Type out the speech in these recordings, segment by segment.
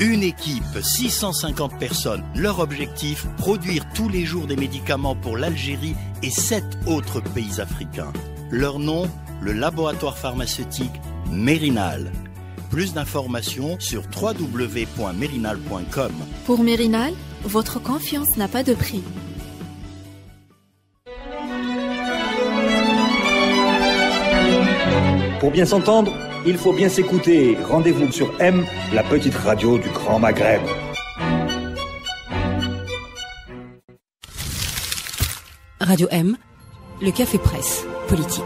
Une équipe, 650 personnes. Leur objectif, produire tous les jours des médicaments pour l'Algérie et 7 autres pays africains. Leur nom, le laboratoire pharmaceutique Mérinal. Plus d'informations sur www.mérinal.com. Pour Mérinal, votre confiance n'a pas de prix. Pour bien s'entendre, il faut bien s'écouter. Rendez-vous sur M, la petite radio du Grand Maghreb. Radio M, le café presse politique.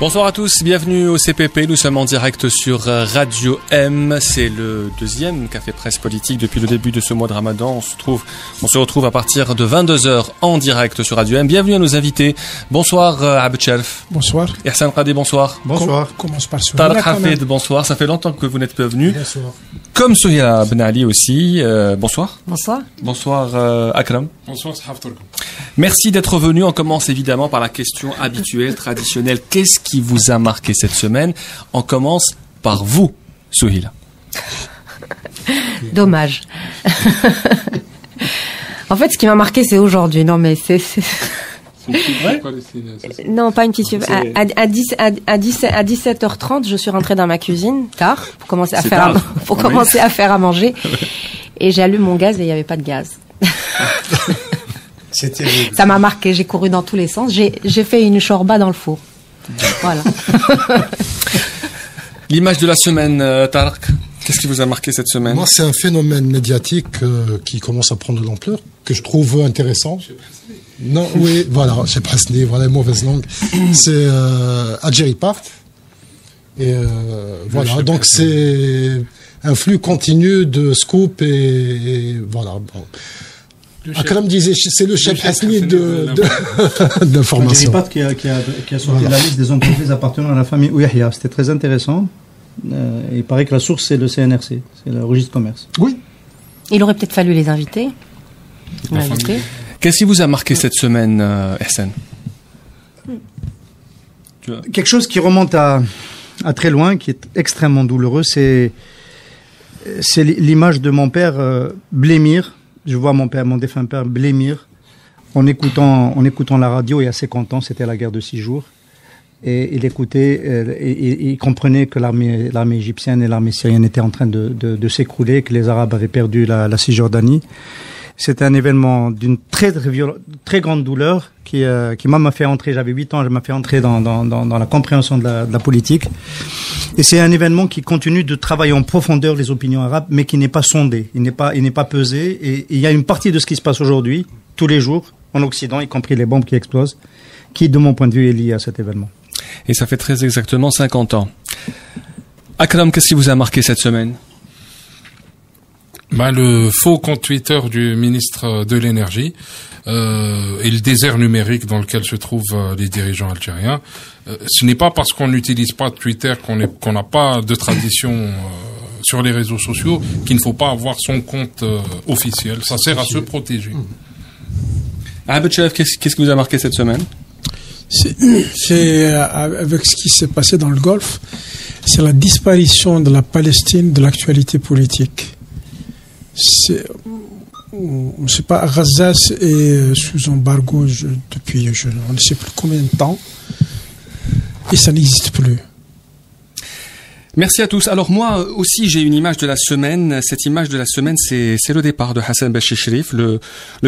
Bonsoir à tous, bienvenue au CPP, nous sommes en direct sur Radio M, c'est le deuxième café presse politique depuis le début de ce mois de Ramadan, on se retrouve à partir de 22h en direct sur Radio M. Bienvenue à nos invités, bonsoir Abd Shelf. Bonsoir. Ihsan Qadi, bonsoir. Bonsoir. Commence par Tariq Hafid, bonsoir, ça fait longtemps que vous n'êtes pas venu. Bonsoir. Comme Souhila Ben Ali aussi, bonsoir. Bonsoir. Bonsoir Akram. Bonsoir, Sahaf. Merci d'être venu. On commence évidemment par la question habituelle, traditionnelle. Qu'est-ce qui vous a marqué cette semaine? On commence par vous, Souhila. Dommage. En fait, ce qui m'a marqué, c'est aujourd'hui. Non, mais c'est... Non, pas une petite fièvre. À 17h30, je suis rentrée dans ma cuisine, tard, pour commencer à faire à manger. Et j'allume mon gaz et il n'y avait pas de gaz. C'est terrible. Ça m'a marqué, j'ai couru dans tous les sens. J'ai fait une shorba dans le four. Voilà. L'image de la semaine, Tarek, qu'est-ce qui vous a marqué cette semaine? Moi, c'est un phénomène médiatique qui commence à prendre de l'ampleur, que je trouve intéressant. Non, oui, voilà, j'ai pas ce voilà, mauvaise langue. C'est Algérie Part. Et voilà, donc c'est un flux continu de scoop et voilà. Bon. Akram disait, c'est le chef Hasni d'information. Algérie Part qui a sorti la liste des entreprises appartenant à la famille Ouyahia. C'était très intéressant. Il paraît que la source, c'est le CNRC, c'est le registre commerce. Oui. Il aurait peut-être fallu les inviter. Qu'est-ce qui vous a marqué cette semaine, Ihsan? Quelque chose qui remonte à très loin, qui est extrêmement douloureux, c'est l'image de mon père blêmir. Je vois mon défunt père blêmir en écoutant la radio et assez content. C'était la guerre de 6 jours. Et il écoutait, il comprenait que l'armée égyptienne et l'armée syrienne étaient en train de s'écrouler, que les Arabes avaient perdu la Cisjordanie. C'était un événement d'une très grande douleur qui m'a fait entrer, j'avais 8 ans, je m'a fait entrer dans la compréhension de la politique. Et c'est un événement qui continue de travailler en profondeur les opinions arabes, mais qui n'est pas sondé, il n'est pas pesé. Et il y a une partie de ce qui se passe aujourd'hui, tous les jours, en Occident, y compris les bombes qui explosent, qui, de mon point de vue, est liée à cet événement. Et ça fait très exactement 50 ans. Akram, qu'est-ce qui vous a marqué cette semaine? Le faux compte Twitter du ministre de l'énergie et le désert numérique dans lequel se trouvent les dirigeants algériens. Ce n'est pas parce qu'on n'utilise pas Twitter qu'on n'a pas de tradition sur les réseaux sociaux qu'il ne faut pas avoir son compte officiel. Ça sert à se protéger. Abd Shelf, qu'est-ce qui vous a marqué cette semaine? C'est avec ce qui s'est passé dans le Golfe, c'est la disparition de la Palestine de l'actualité politique. On ne sait pas, Gaza est sous embargo depuis on ne sait plus combien de temps et ça n'existe plus. Merci à tous. Alors moi aussi j'ai une image de la semaine. Cette image de la semaine, c'est le départ de Hassan Bachir-Sherif, le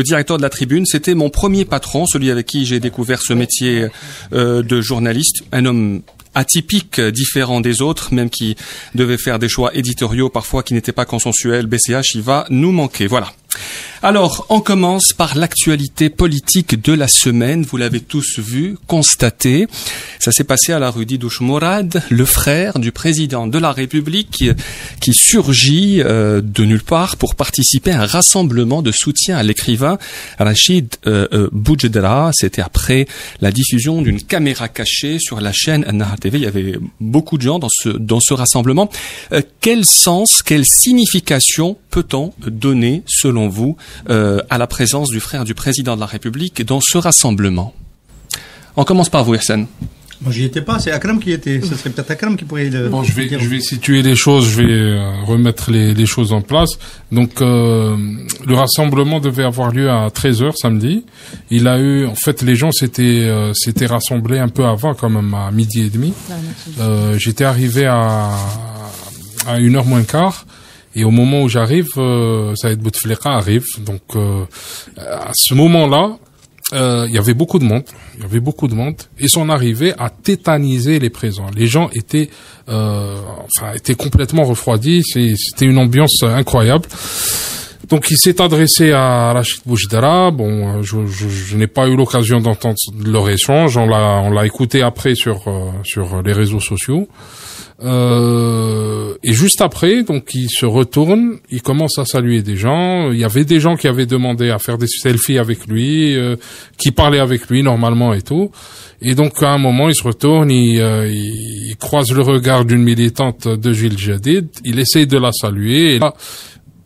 directeur de la Tribune. C'était mon premier patron, celui avec qui j'ai découvert ce métier de journaliste. Un homme atypique, différent des autres, même qui devait faire des choix éditoriaux parfois qui n'étaient pas consensuels. BCH, il va nous manquer. Voilà. Alors, on commence par l'actualité politique de la semaine. Vous l'avez tous vu, constaté. Ça s'est passé à la rue Didouche Mourad, le frère du président de la République qui surgit de nulle part pour participer à un rassemblement de soutien à l'écrivain Rachid Boujedra. C'était après la diffusion d'une caméra cachée sur la chaîne An-Nahar TV. Il y avait beaucoup de gens dans ce rassemblement. Quel sens, quelle signification peut-on donner, selon vous, à la présence du frère du président de la République dans ce rassemblement? On commence par vous, Ihsan. Moi, j'y étais pas, c'est Akram qui y était. Ce serait peut-être Akram qui pourrait le... Bon, je vais situer les choses, je vais remettre les choses en place. Donc, le rassemblement devait avoir lieu à 13h samedi. Il a eu, en fait, les gens s'étaient rassemblés un peu avant, quand même, à 12h30. J'étais arrivé à 1h moins quart. Et au moment où j'arrive, Saïd Bouteflika arrive. Donc, à ce moment-là, il y avait beaucoup de monde. Et son arrivée a tétanisé les présents. Les gens étaient complètement refroidis. C'était une ambiance incroyable. Donc, il s'est adressé à Rachid Boujdara. Bon, je n'ai pas eu l'occasion d'entendre leur échange. On l'a écouté après sur les réseaux sociaux. Et juste après, donc, il se retourne, il commence à saluer des gens. Il y avait des gens qui avaient demandé à faire des selfies avec lui, qui parlaient avec lui normalement et tout. Et donc, à un moment, il se retourne, il croise le regard d'une militante de Gil Jadid. Il essaye de la saluer et là,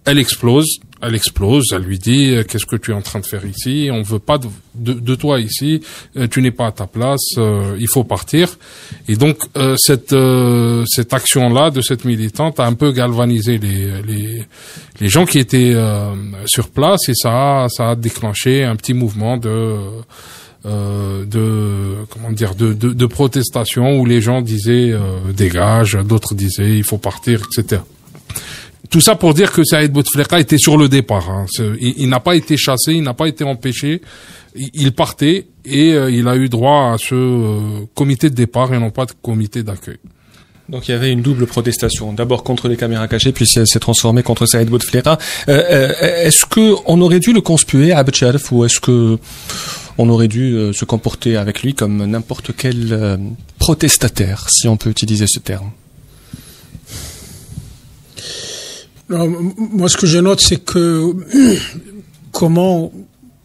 elle explose, elle lui dit qu'est-ce que tu es en train de faire ici, on veut pas de toi ici, tu n'es pas à ta place, il faut partir. Et donc cette action-là de cette militante a un peu galvanisé les gens qui étaient sur place et ça a déclenché un petit mouvement de protestation où les gens disaient dégage, d'autres disaient il faut partir, etc. Tout ça pour dire que Saïd Bouteflika était sur le départ. Hein. Il n'a pas été chassé, il n'a pas été empêché. Il partait et il a eu droit à ce comité de départ et non pas de comité d'accueil. Donc il y avait une double protestation. D'abord contre les caméras cachées, puis elle s'est transformée contre Saïd Bouteflika. Est-ce que on aurait dû le conspuer à Abd Sharaf ou est-ce que on aurait dû se comporter avec lui comme n'importe quel protestataire, si on peut utiliser ce terme? Non, moi, ce que je note, c'est que comment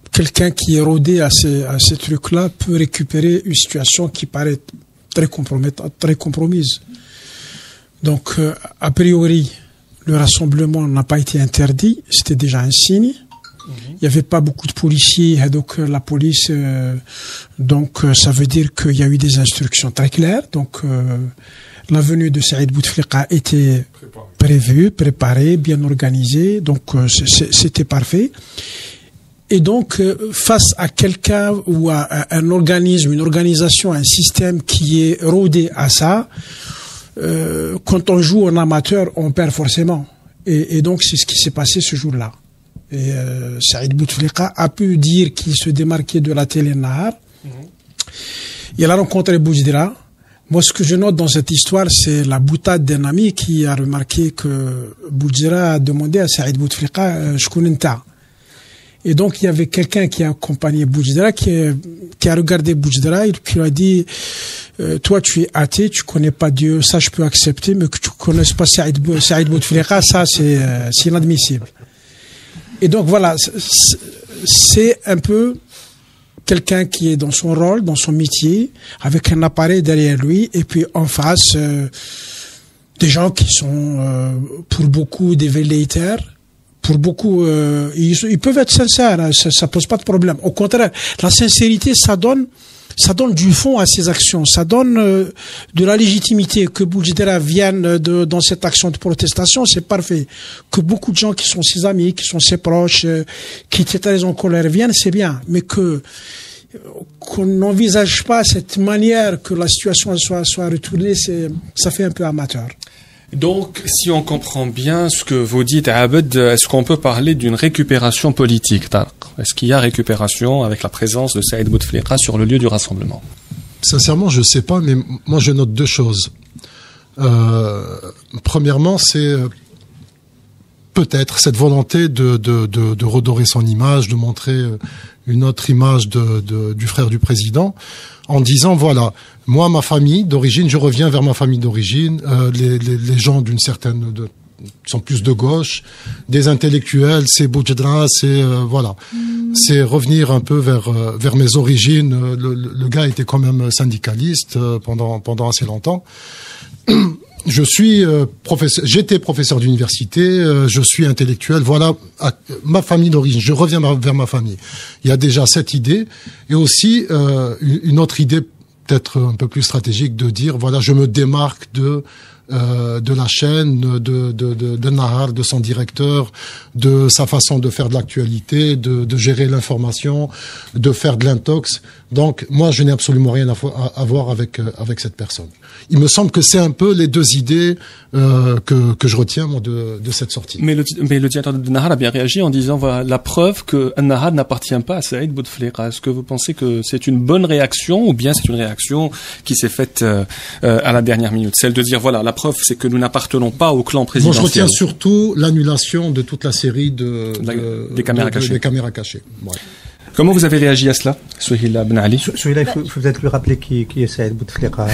quelqu'un qui est rodé à ces trucs-là peut récupérer une situation qui paraît très compromettante, très compromise. Donc, a priori, le rassemblement n'a pas été interdit, c'était déjà un signe. Il n'y avait pas beaucoup de policiers, donc la police, donc ça veut dire qu'il y a eu des instructions très claires. Donc, la venue de Saïd Bouteflika était préparée, bien organisée, donc c'était parfait. Et donc, face à quelqu'un ou à un organisme, une organisation, un système qui est rodé à ça, quand on joue en amateur, on perd forcément. Et donc, c'est ce qui s'est passé ce jour-là. Et Saïd Bouteflika a pu dire qu'il se démarquait de la télé Nahar. Il a rencontré Boujdara. Moi, ce que je note dans cette histoire, c'est la boutade d'un ami qui a remarqué que Boujdara a demandé à Saïd Bouteflika je connais ta. Et donc, il y avait quelqu'un qui a accompagné Boujdara, qui a regardé Boujdara et qui lui a dit toi, tu es athée, tu connais pas Dieu, ça je peux accepter, mais que tu connaisses pas Saïd Bouteflika, ça c'est inadmissible. Et donc voilà, c'est un peu quelqu'un qui est dans son rôle, dans son métier, avec un appareil derrière lui, et puis en face, des gens qui sont pour beaucoup des velléitaires, pour beaucoup, ils peuvent être sincères, hein, ça pose pas de problème. Au contraire, la sincérité, ça donne du fond à ces actions, ça donne de la légitimité. Que Boujdara vienne dans cette action de protestation, c'est parfait. Que beaucoup de gens qui sont ses amis, qui sont ses proches, qui étaient très en colère viennent, c'est bien. Mais qu'on n'envisage pas cette manière que la situation soit retournée, ça fait un peu amateur. Donc, si on comprend bien ce que vous dites, Abed, est-ce qu'on peut parler d'une récupération politique? Est-ce qu'il y a récupération avec la présence de Saïd Bouteflika sur le lieu du rassemblement? Sincèrement, je ne sais pas, mais moi je note deux choses. Premièrement, c'est peut-être cette volonté de redorer son image, de montrer une autre image du frère du président, en disant voilà, moi ma famille d'origine, je reviens vers ma famille d'origine, les gens d'une certaine sont plus de gauche, des intellectuels, c'est Boujdara, c'est voilà, c'est revenir un peu vers mes origines. Le gars était quand même syndicaliste pendant assez longtemps. Je suis j'étais professeur d'université, je suis intellectuel, voilà ma famille d'origine, je reviens vers ma famille. Il y a déjà cette idée, et aussi une autre idée peut-être un peu plus stratégique de dire voilà, je me démarque de la chaîne, de Nahar, de son directeur, de sa façon de faire de l'actualité, de gérer l'information, de faire de l'intox. Donc moi, je n'ai absolument rien à voir avec cette personne. Il me semble que c'est un peu les deux idées que je retiens moi, de cette sortie. Mais le directeur de Nahar a bien réagi en disant voilà la preuve que Nahar n'appartient pas à Saïd Bouteflika. Est-ce que vous pensez que c'est une bonne réaction ou bien c'est une réaction qui s'est faite à la dernière minute, celle de dire voilà la preuve c'est que nous n'appartenons pas au clan présidentiel. Moi je retiens surtout l'annulation de toute la série des caméras cachées. Ouais. Comment vous avez réagi à cela, Souheila Ben Ali? Souheila, il faut peut-être lui rappeler qui est Saïd Bouteflika.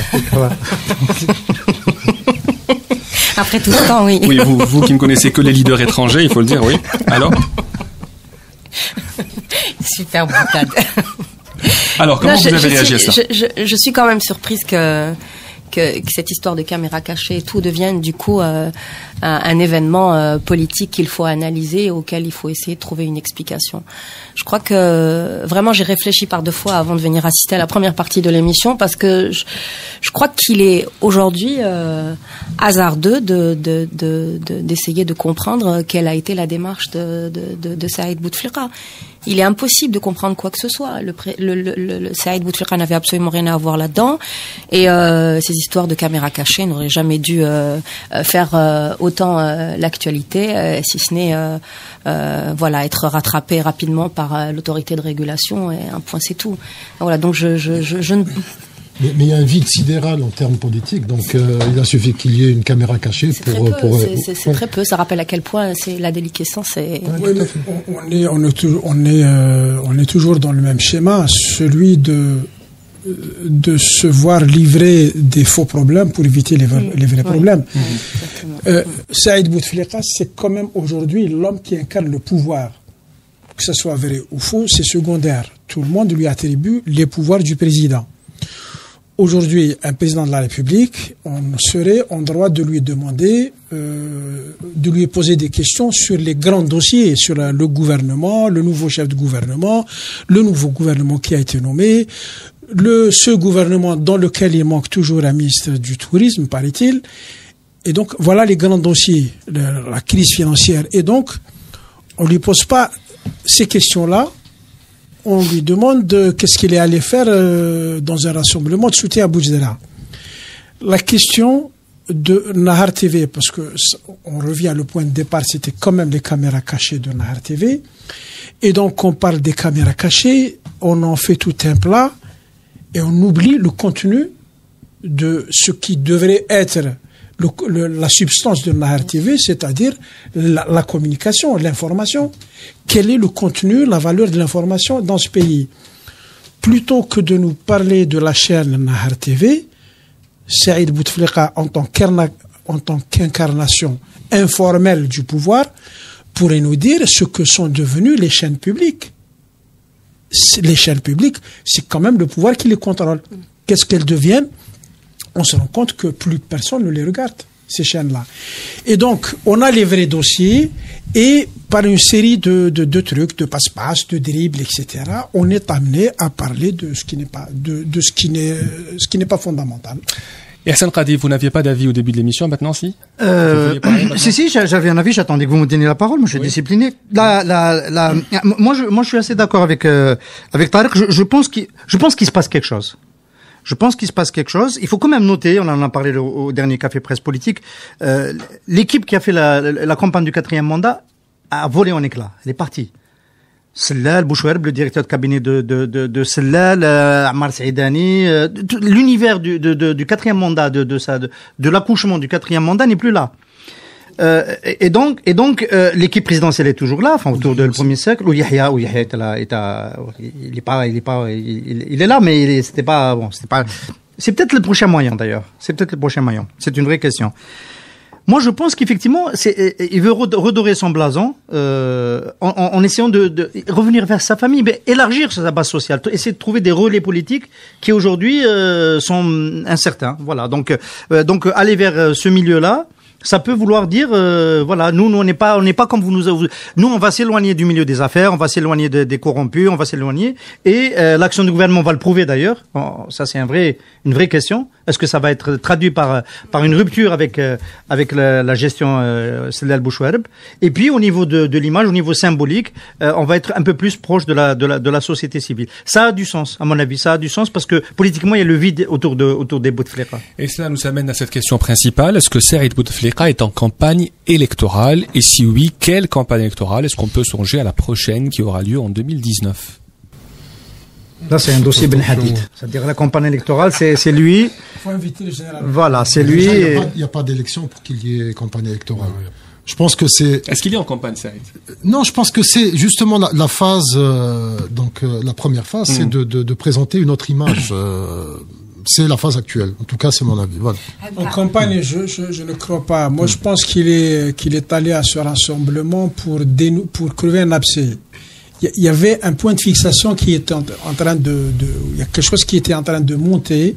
Après tout ce temps, oui. Oui, vous qui ne connaissez que les leaders étrangers, il faut le dire, oui. Alors? Super boutade. Alors, comment vous avez réagi à ça? Je suis quand même surprise que cette histoire de caméra cachée et tout devienne du coup un événement politique qu'il faut analyser, auquel il faut essayer de trouver une explication. Je crois que vraiment j'ai réfléchi par 2 fois avant de venir assister à la première partie de l'émission parce que je crois qu'il est aujourd'hui hasardeux d'essayer de comprendre quelle a été la démarche de Saïd Bouteflika. Il est impossible de comprendre quoi que ce soit. Le Saïd Bouteflika n'avait absolument rien à voir là-dedans. Et ces histoires de caméras cachées n'auraient jamais dû faire autant l'actualité, si ce n'est être rattrapé rapidement par l'autorité de régulation. Et un point, c'est tout. Voilà, donc je ne... Mais il y a un vide sidéral en termes politiques, donc il a suffi qu'il y ait une caméra cachée pour... C'est très peu, ça rappelle à quel point c'est la déliquescence. On est toujours dans le même schéma, celui de se voir livrer des faux problèmes pour éviter les vrais problèmes. Saïd Bouteflika, c'est quand même aujourd'hui l'homme qui incarne le pouvoir. Que ce soit vrai ou faux, c'est secondaire. Tout le monde lui attribue les pouvoirs du président. Aujourd'hui, un président de la République, on serait en droit de lui demander, de lui poser des questions sur les grands dossiers, sur le gouvernement, le nouveau chef de gouvernement, le nouveau gouvernement qui a été nommé, ce gouvernement dans lequel il manque toujours un ministre du Tourisme, paraît-il. Et donc, voilà les grands dossiers, la crise financière. Et donc, on lui pose pas ces questions-là. On lui demande qu'est-ce qu'il est allé faire dans un rassemblement de soutien à Boujdara. La question de Nahar TV, parce que on revient le point de départ, c'était quand même les caméras cachées de Nahar TV. Et donc, on parle des caméras cachées, on en fait tout un plat, et on oublie le contenu de ce qui devrait être la substance de Nahar TV, c'est-à-dire la communication, l'information. Quel est le contenu, la valeur de l'information dans ce pays? Plutôt que de nous parler de la chaîne Nahar TV, Saïd Bouteflika, en tant qu'incarnation informelle du pouvoir, pourrait nous dire ce que sont devenues les chaînes publiques. Les chaînes publiques, c'est quand même le pouvoir qui les contrôle. Qu'est-ce qu'elles deviennent? On se rend compte que plus personne ne les regarde, ces chaînes-là. Et donc, on a les vrais dossiers, et par une série de trucs, de passe-passe, de dribbles, etc., on est amené à parler de ce qui n'est pas, ce qui n'est pas fondamental. Et Hassan Qadi, vous n'aviez pas d'avis au début de l'émission, maintenant, si? Si, j'avais un avis, j'attendais que vous me donniez la parole, moi je suis discipliné. Moi je suis assez d'accord avec Tarek, je pense qu'il se passe quelque chose. Il faut quand même noter, on en a parlé au dernier Café Presse Politique, l'équipe qui a fait la campagne du 4e mandat a volé en éclats. Elle est partie. Sellal, Bouchouerb, le directeur de cabinet de Sellal, Ammar Saïdani, l'univers du 4e mandat, de l'accouchement du 4e mandat n'est plus là. Et donc, l'équipe présidentielle est toujours là, enfin, autour du premier cercle, où Yahya il est là, mais c'est peut-être le prochain moyen, d'ailleurs. C'est une vraie question. Moi, je pense qu'effectivement, il veut redorer son blason, en essayant de revenir vers sa famille, mais élargir sa base sociale, essayer de trouver des relais politiques qui aujourd'hui sont incertains. Voilà. Donc aller vers ce milieu-là, Ça peut vouloir dire, voilà, nous on n'est pas comme vous nous on va s'éloigner du milieu des affaires, on va s'éloigner des corrompus, on va s'éloigner, et l'action du gouvernement va le prouver d'ailleurs. Ça c'est une vraie question. Est-ce que ça va être traduit par une rupture avec la gestion Sellal Bouchouareb? Et puis au niveau de l'image, au niveau symbolique, on va être un peu plus proche de la société civile. Ça a du sens, à mon avis, ça a du sens parce que politiquement il y a le vide autour des Bouteflika. Et cela nous amène à cette question principale. Est-ce que Saïd Bouteflika est en campagne électorale? Et si oui, quelle campagne électorale? Est-ce qu'on peut songer à la prochaine qui aura lieu en 2019? Là, c'est un dossier Ben Hadid. C'est-à-dire la campagne électorale, c'est lui. Il faut inviter le général. Voilà, c'est lui. Il n'y a pas d'élection pour qu'il y ait campagne électorale. Je pense que c'est... Est-ce qu'il est en campagne, Saïd? Non, je pense que c'est justement la phase, la première phase, c'est de présenter une autre image. C'est la phase actuelle. En tout cas, c'est mon avis. Voilà. En campagne, je ne crois pas. Moi, je pense qu'il est allé à ce rassemblement pour crever un abcès. Il y avait un point de fixation qui était en train il y a quelque chose qui était en train de monter.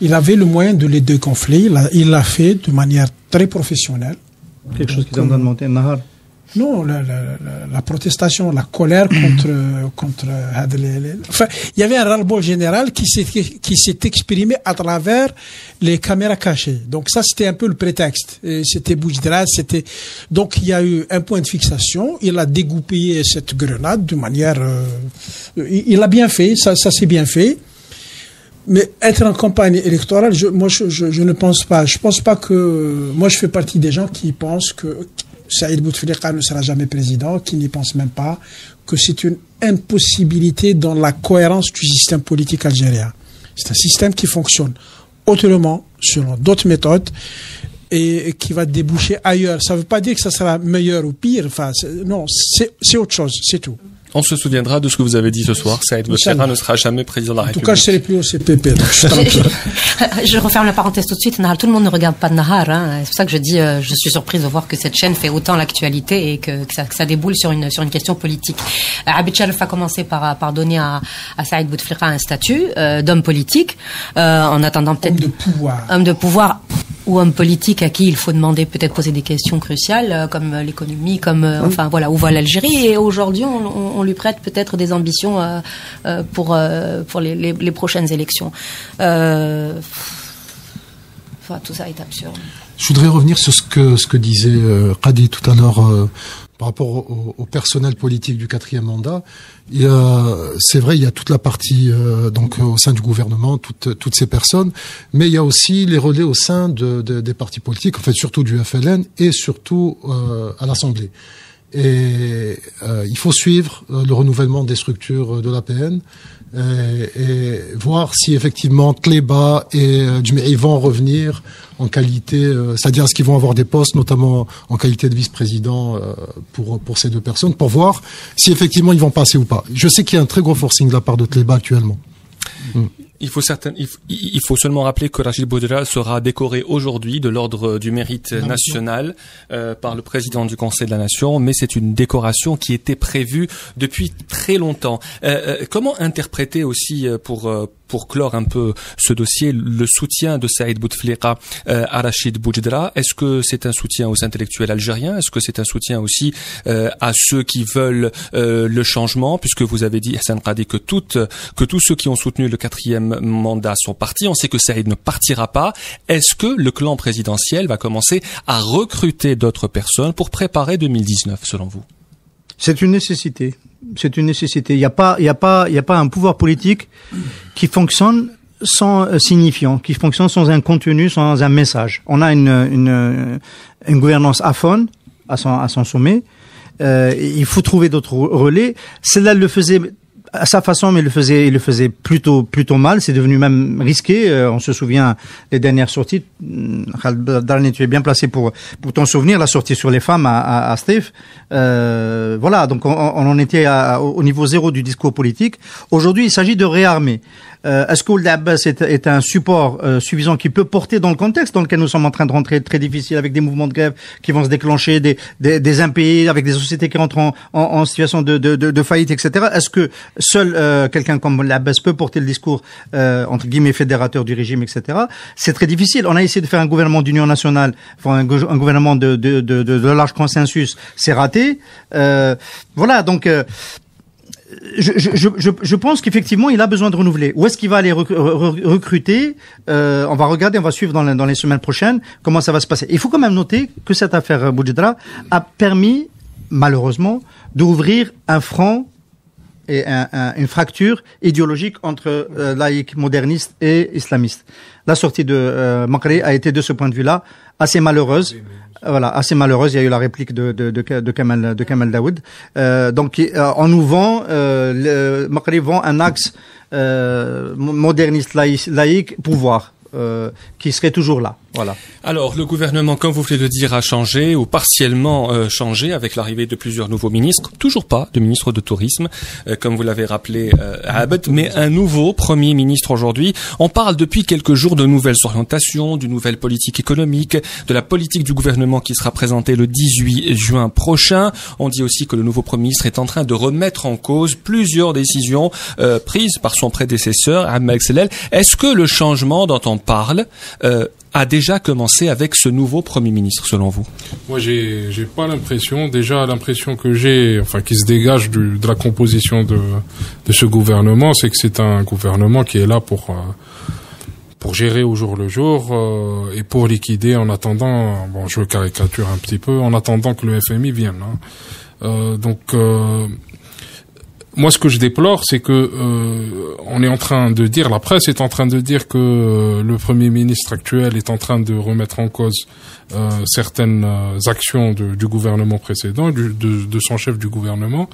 Il avait le moyen de les dégonfler. Il l'a fait de manière très professionnelle. Quelque chose qui est en train de monter, Nahar? Non, la protestation, la colère contre enfin, il y avait un ras-le-bol général qui s'est exprimé à travers les caméras cachées. Donc ça, c'était un peu le prétexte. C'était Boujdrad, donc il y a eu un point de fixation. Il a dégoupillé cette grenade de manière, il a bien fait, ça s'est bien fait. Mais être en campagne électorale, je ne pense pas. Je pense pas que, moi je fais partie des gens qui pensent que Saïd Bouteflika ne sera jamais président, qui n'y pense même pas, que c'est une impossibilité dans la cohérence du système politique algérien. C'est un système qui fonctionne autrement, selon d'autres méthodes, et qui va déboucher ailleurs. Ça ne veut pas dire que ça sera meilleur ou pire. Enfin, non, c'est autre chose, c'est tout. On se souviendra de ce que vous avez dit ce soir. Saïd Bouteflika ne sera jamais président de la République. En tout cas, je ne serai plus au CPP. Donc je referme la parenthèse tout de suite. Nahar, tout le monde ne regarde pas Nahar. Hein. C'est pour ça que je dis, je suis surprise de voir que cette chaîne fait autant l'actualité et que ça déboule sur une question politique. Abid Sharif a commencé par donner à Saïd Bouteflika un statut d'homme politique, en attendant peut-être homme de pouvoir ou homme politique à qui il faut demander, peut-être poser des questions cruciales, comme l'économie, enfin voilà, où va l'Algérie. Et aujourd'hui, on lui prête peut-être des ambitions pour les prochaines élections. Enfin, tout ça est absurde. Je voudrais revenir sur ce que disait Qadi tout à l'heure par rapport au personnel politique du 4e mandat. C'est vrai, il y a toute la partie donc au sein du gouvernement, toutes ces personnes, mais il y a aussi les relais au sein des partis politiques, en fait surtout du FLN et surtout à l'Assemblée. Et il faut suivre le renouvellement des structures de l'APN et voir si effectivement Tléba et Djemei vont revenir en qualité, c'est-à-dire est-ce qu'ils vont avoir des postes, notamment en qualité de vice-président pour ces deux personnes, pour voir si effectivement ils vont passer ou pas. Je sais qu'il y a un très gros forcing de la part de Tléba actuellement. Il faut seulement rappeler que Rachid Boudra sera décoré aujourd'hui de l'ordre du mérite national par le président du Conseil de la Nation, mais c'est une décoration qui était prévue depuis très longtemps. Comment interpréter aussi pour clore un peu ce dossier, le soutien de Saïd Bouteflika à Rachid Boudra? Est-ce que c'est un soutien aux intellectuels algériens? Est-ce que c'est un soutien aussi à ceux qui veulent le changement? Puisque vous avez dit, Hassan Qadi, que tous ceux qui ont soutenu le 4e mandat sont partis. On sait que Saïd ne partira pas. Est-ce que le clan présidentiel va commencer à recruter d'autres personnes pour préparer 2019, selon vous? C'est une nécessité. C'est une nécessité. Il n'y a pas un pouvoir politique qui fonctionne sans signifiant, qui fonctionne sans un contenu, sans un message. On a une gouvernance aphone à son sommet. Il faut trouver d'autres relais. Celle-là le faisait à sa façon, mais il le faisait plutôt mal. C'est devenu même risqué. On se souvient des dernières sorties. Darni, tu es bien placé pour t'en souvenir. La sortie sur les femmes à Steve. Voilà. Donc on en était au niveau zéro du discours politique. Aujourd'hui, il s'agit de réarmer. Est-ce que Ould Abbas est un support suffisant qui peut porter dans le contexte dans lequel nous sommes en train de rentrer, très difficile, avec des mouvements de grève qui vont se déclencher, des impayés, avec des sociétés qui rentrent en situation de faillite, etc. Est-ce que seul quelqu'un comme l'Abbas peut porter le discours entre guillemets fédérateur du régime, etc. C'est très difficile. On a essayé de faire un gouvernement d'union nationale, enfin un gouvernement de large consensus, c'est raté. Voilà, donc je pense qu'effectivement il a besoin de renouveler. Où est-ce qu'il va aller recruter? On va regarder, on va suivre dans les semaines prochaines comment ça va se passer. Il faut quand même noter que cette affaire Boujedra a permis, malheureusement, d'ouvrir un front et une fracture idéologique entre laïcs, modernistes et islamistes. La sortie de Makri a été de ce point de vue-là assez malheureuse. Voilà, assez malheureuse. Il y a eu la réplique de Kamal Daoud. Donc, on nous vend, Makri vend un axe moderniste, laïque, pouvoir. Qui serait toujours là. Voilà. Alors, le gouvernement, comme vous venez de dire, a changé ou partiellement changé avec l'arrivée de plusieurs nouveaux ministres. Toujours pas de ministre de tourisme, comme vous l'avez rappelé, Abed, mais un nouveau premier ministre aujourd'hui. On parle depuis quelques jours de nouvelles orientations, d'une nouvelle politique économique, de la politique du gouvernement qui sera présentée le 18 juin prochain. On dit aussi que le nouveau premier ministre est en train de remettre en cause plusieurs décisions prises par son prédécesseur, Ahmed Sellel. Est-ce que le changement dont on parle a déjà commencé avec ce nouveau Premier ministre, selon vous? Moi, j'ai pas l'impression. Déjà, l'impression que j'ai, enfin, qui se dégage de la composition de ce gouvernement, c'est que c'est un gouvernement qui est là pour gérer au jour le jour et pour liquider en attendant. Bon, je caricature un petit peu, en attendant que le FMI vienne. Hein. Moi, ce que je déplore, c'est que on est en train de dire, la presse est en train de dire que le Premier ministre actuel est en train de remettre en cause certaines actions du gouvernement précédent, de son chef du gouvernement,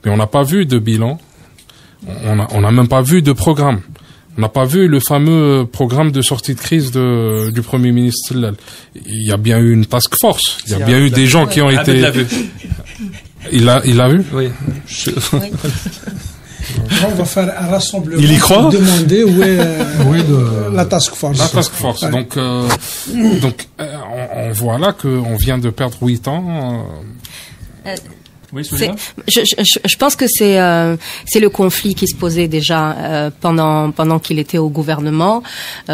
mais on n'a pas vu de bilan, on n'a même pas vu de programme. On n'a pas vu le fameux programme de sortie de crise du Premier ministre. Il y a bien eu une task force, il y a bien eu des gens qui ont été... Il l'a vu? Oui. On va faire un rassemblement. Il y croit? Demander où est la task force. La task force. Ouais. Donc, on voit là qu'on vient de perdre 8 ans. Oui, je pense que c'est le conflit qui se posait déjà pendant qu'il était au gouvernement,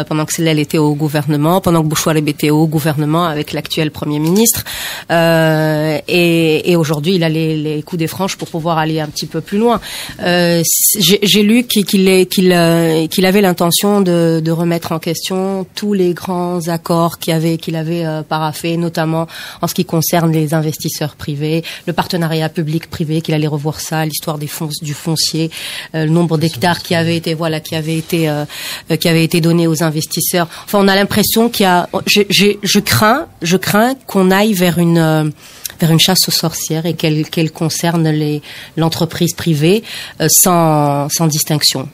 pendant que Sellel était au gouvernement, pendant que Bouchouareb était au gouvernement avec l'actuel Premier ministre, et aujourd'hui il a les coups des franches pour pouvoir aller un petit peu plus loin. J'ai lu qu'il avait l'intention de remettre en question tous les grands accords qu'il avait paraphés, notamment en ce qui concerne les investisseurs privés, le partenariat public-privé, qu'il allait revoir ça, l'histoire du foncier, le nombre d'hectares qui avait été donné aux investisseurs. Enfin, on a l'impression je crains qu'on aille vers une chasse aux sorcières et qu'elle concerne l'entreprise privée sans distinction.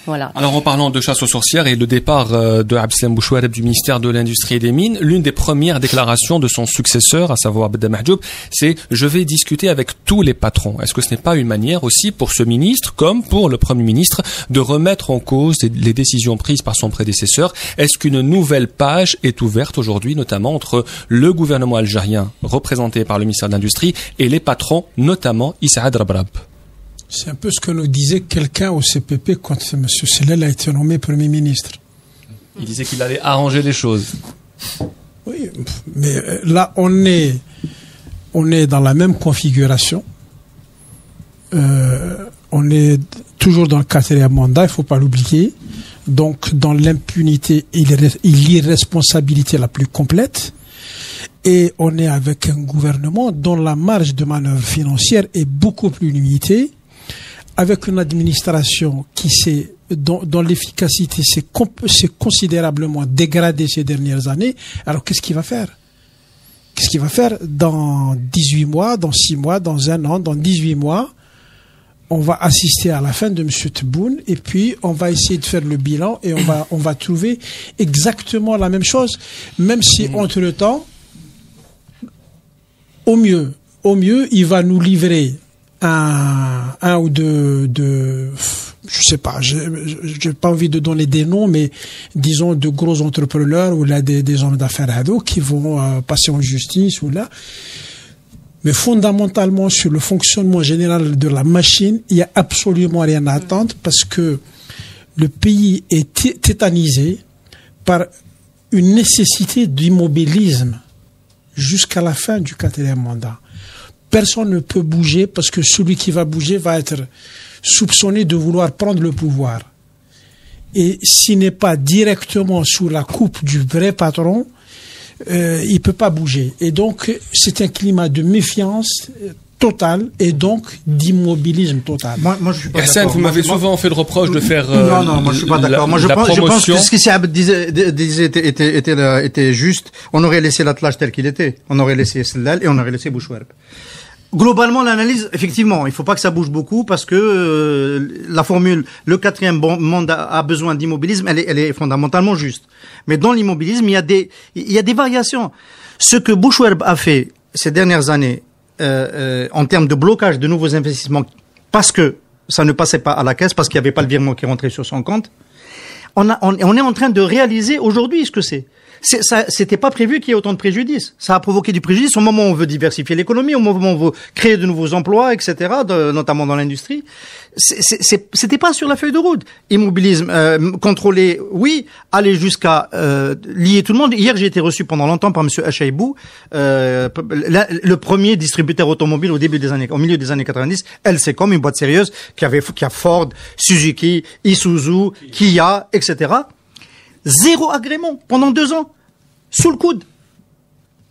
Voilà. Alors, en parlant de chasse aux sorcières et le départ de Abdeslam Bouchouareb du ministère de l'Industrie et des Mines, l'une des premières déclarations de son successeur, à savoir Abdel Mahjoub, c'est « Je vais discuter avec tous les patrons ». Est-ce que ce n'est pas une manière aussi pour ce ministre, comme pour le Premier ministre, de remettre en cause les décisions prises par son prédécesseur? Est-ce qu'une nouvelle page est ouverte aujourd'hui, notamment entre le gouvernement algérien, représenté par le ministère de l'Industrie, et les patrons, notamment Issaad Rabrab? C'est un peu ce que nous disait quelqu'un au CPP quand M. Sellel a été nommé Premier ministre. Il disait qu'il allait arranger les choses. Oui, mais là, on est dans la même configuration. On est toujours dans le 4e mandat, il ne faut pas l'oublier. Donc, dans l'impunité et l'irresponsabilité la plus complète. Et on est avec un gouvernement dont la marge de manœuvre financière est beaucoup plus limitée, avec une administration dont l'efficacité s'est considérablement dégradée ces dernières années. Alors qu'est-ce qu'il va faire? Qu'est-ce qu'il va faire dans 18 mois, dans 6 mois, dans 1 an, dans 18 mois? On va assister à la fin de M. Tebboune et puis on va essayer de faire le bilan et on va trouver exactement la même chose, même si entre-temps, au mieux, il va nous livrer un ou deux, je sais pas, j'ai pas envie de donner des noms, mais disons de gros entrepreneurs ou là des hommes d'affaires qui vont passer en justice ou là. Mais fondamentalement, sur le fonctionnement général de la machine, il n'y a absolument rien à attendre parce que le pays est tétanisé par une nécessité d'immobilisme jusqu'à la fin du 4e mandat. Personne ne peut bouger parce que celui qui va bouger va être soupçonné de vouloir prendre le pouvoir. Et s'il n'est pas directement sous la coupe du vrai patron, il peut pas bouger. Et donc, c'est un climat de méfiance totale et donc d'immobilisme total. Moi, je suis pas Hassan, d'accord. vous m'avez souvent fait le reproche de faire non, moi je suis pas d'accord. Moi je pense que ce qui Saab disait était juste. On aurait laissé l'attelage tel qu'il était. On aurait laissé Sellal et on aurait laissé Bouchouerb. Globalement, l'analyse, effectivement, il faut pas que ça bouge beaucoup parce que la formule, le 4e mandat a besoin d'immobilisme, elle est fondamentalement juste. Mais dans l'immobilisme, il y a des variations. Ce que Bouchouerb a fait ces dernières années, en termes de blocage de nouveaux investissements, parce que ça ne passait pas à la caisse, parce qu'il n'y avait pas le virement qui rentrait sur son compte, on est en train de réaliser aujourd'hui ce que c'est. C'était pas prévu qu'il y ait autant de préjudice. Ça a provoqué du préjudice au moment où on veut diversifier l'économie, au moment où on veut créer de nouveaux emplois, etc., notamment dans l'industrie. C'était pas sur la feuille de route. Immobilisme, contrôler, oui, aller jusqu'à lier tout le monde. Hier, j'ai été reçu pendant longtemps par monsieur Achaibou, le premier distributeur automobile au milieu des années 90, LCCOM, une boîte sérieuse qui a Ford, Suzuki, Isuzu, Kia, etc. 0 agrément pendant 2 ans, sous le coude,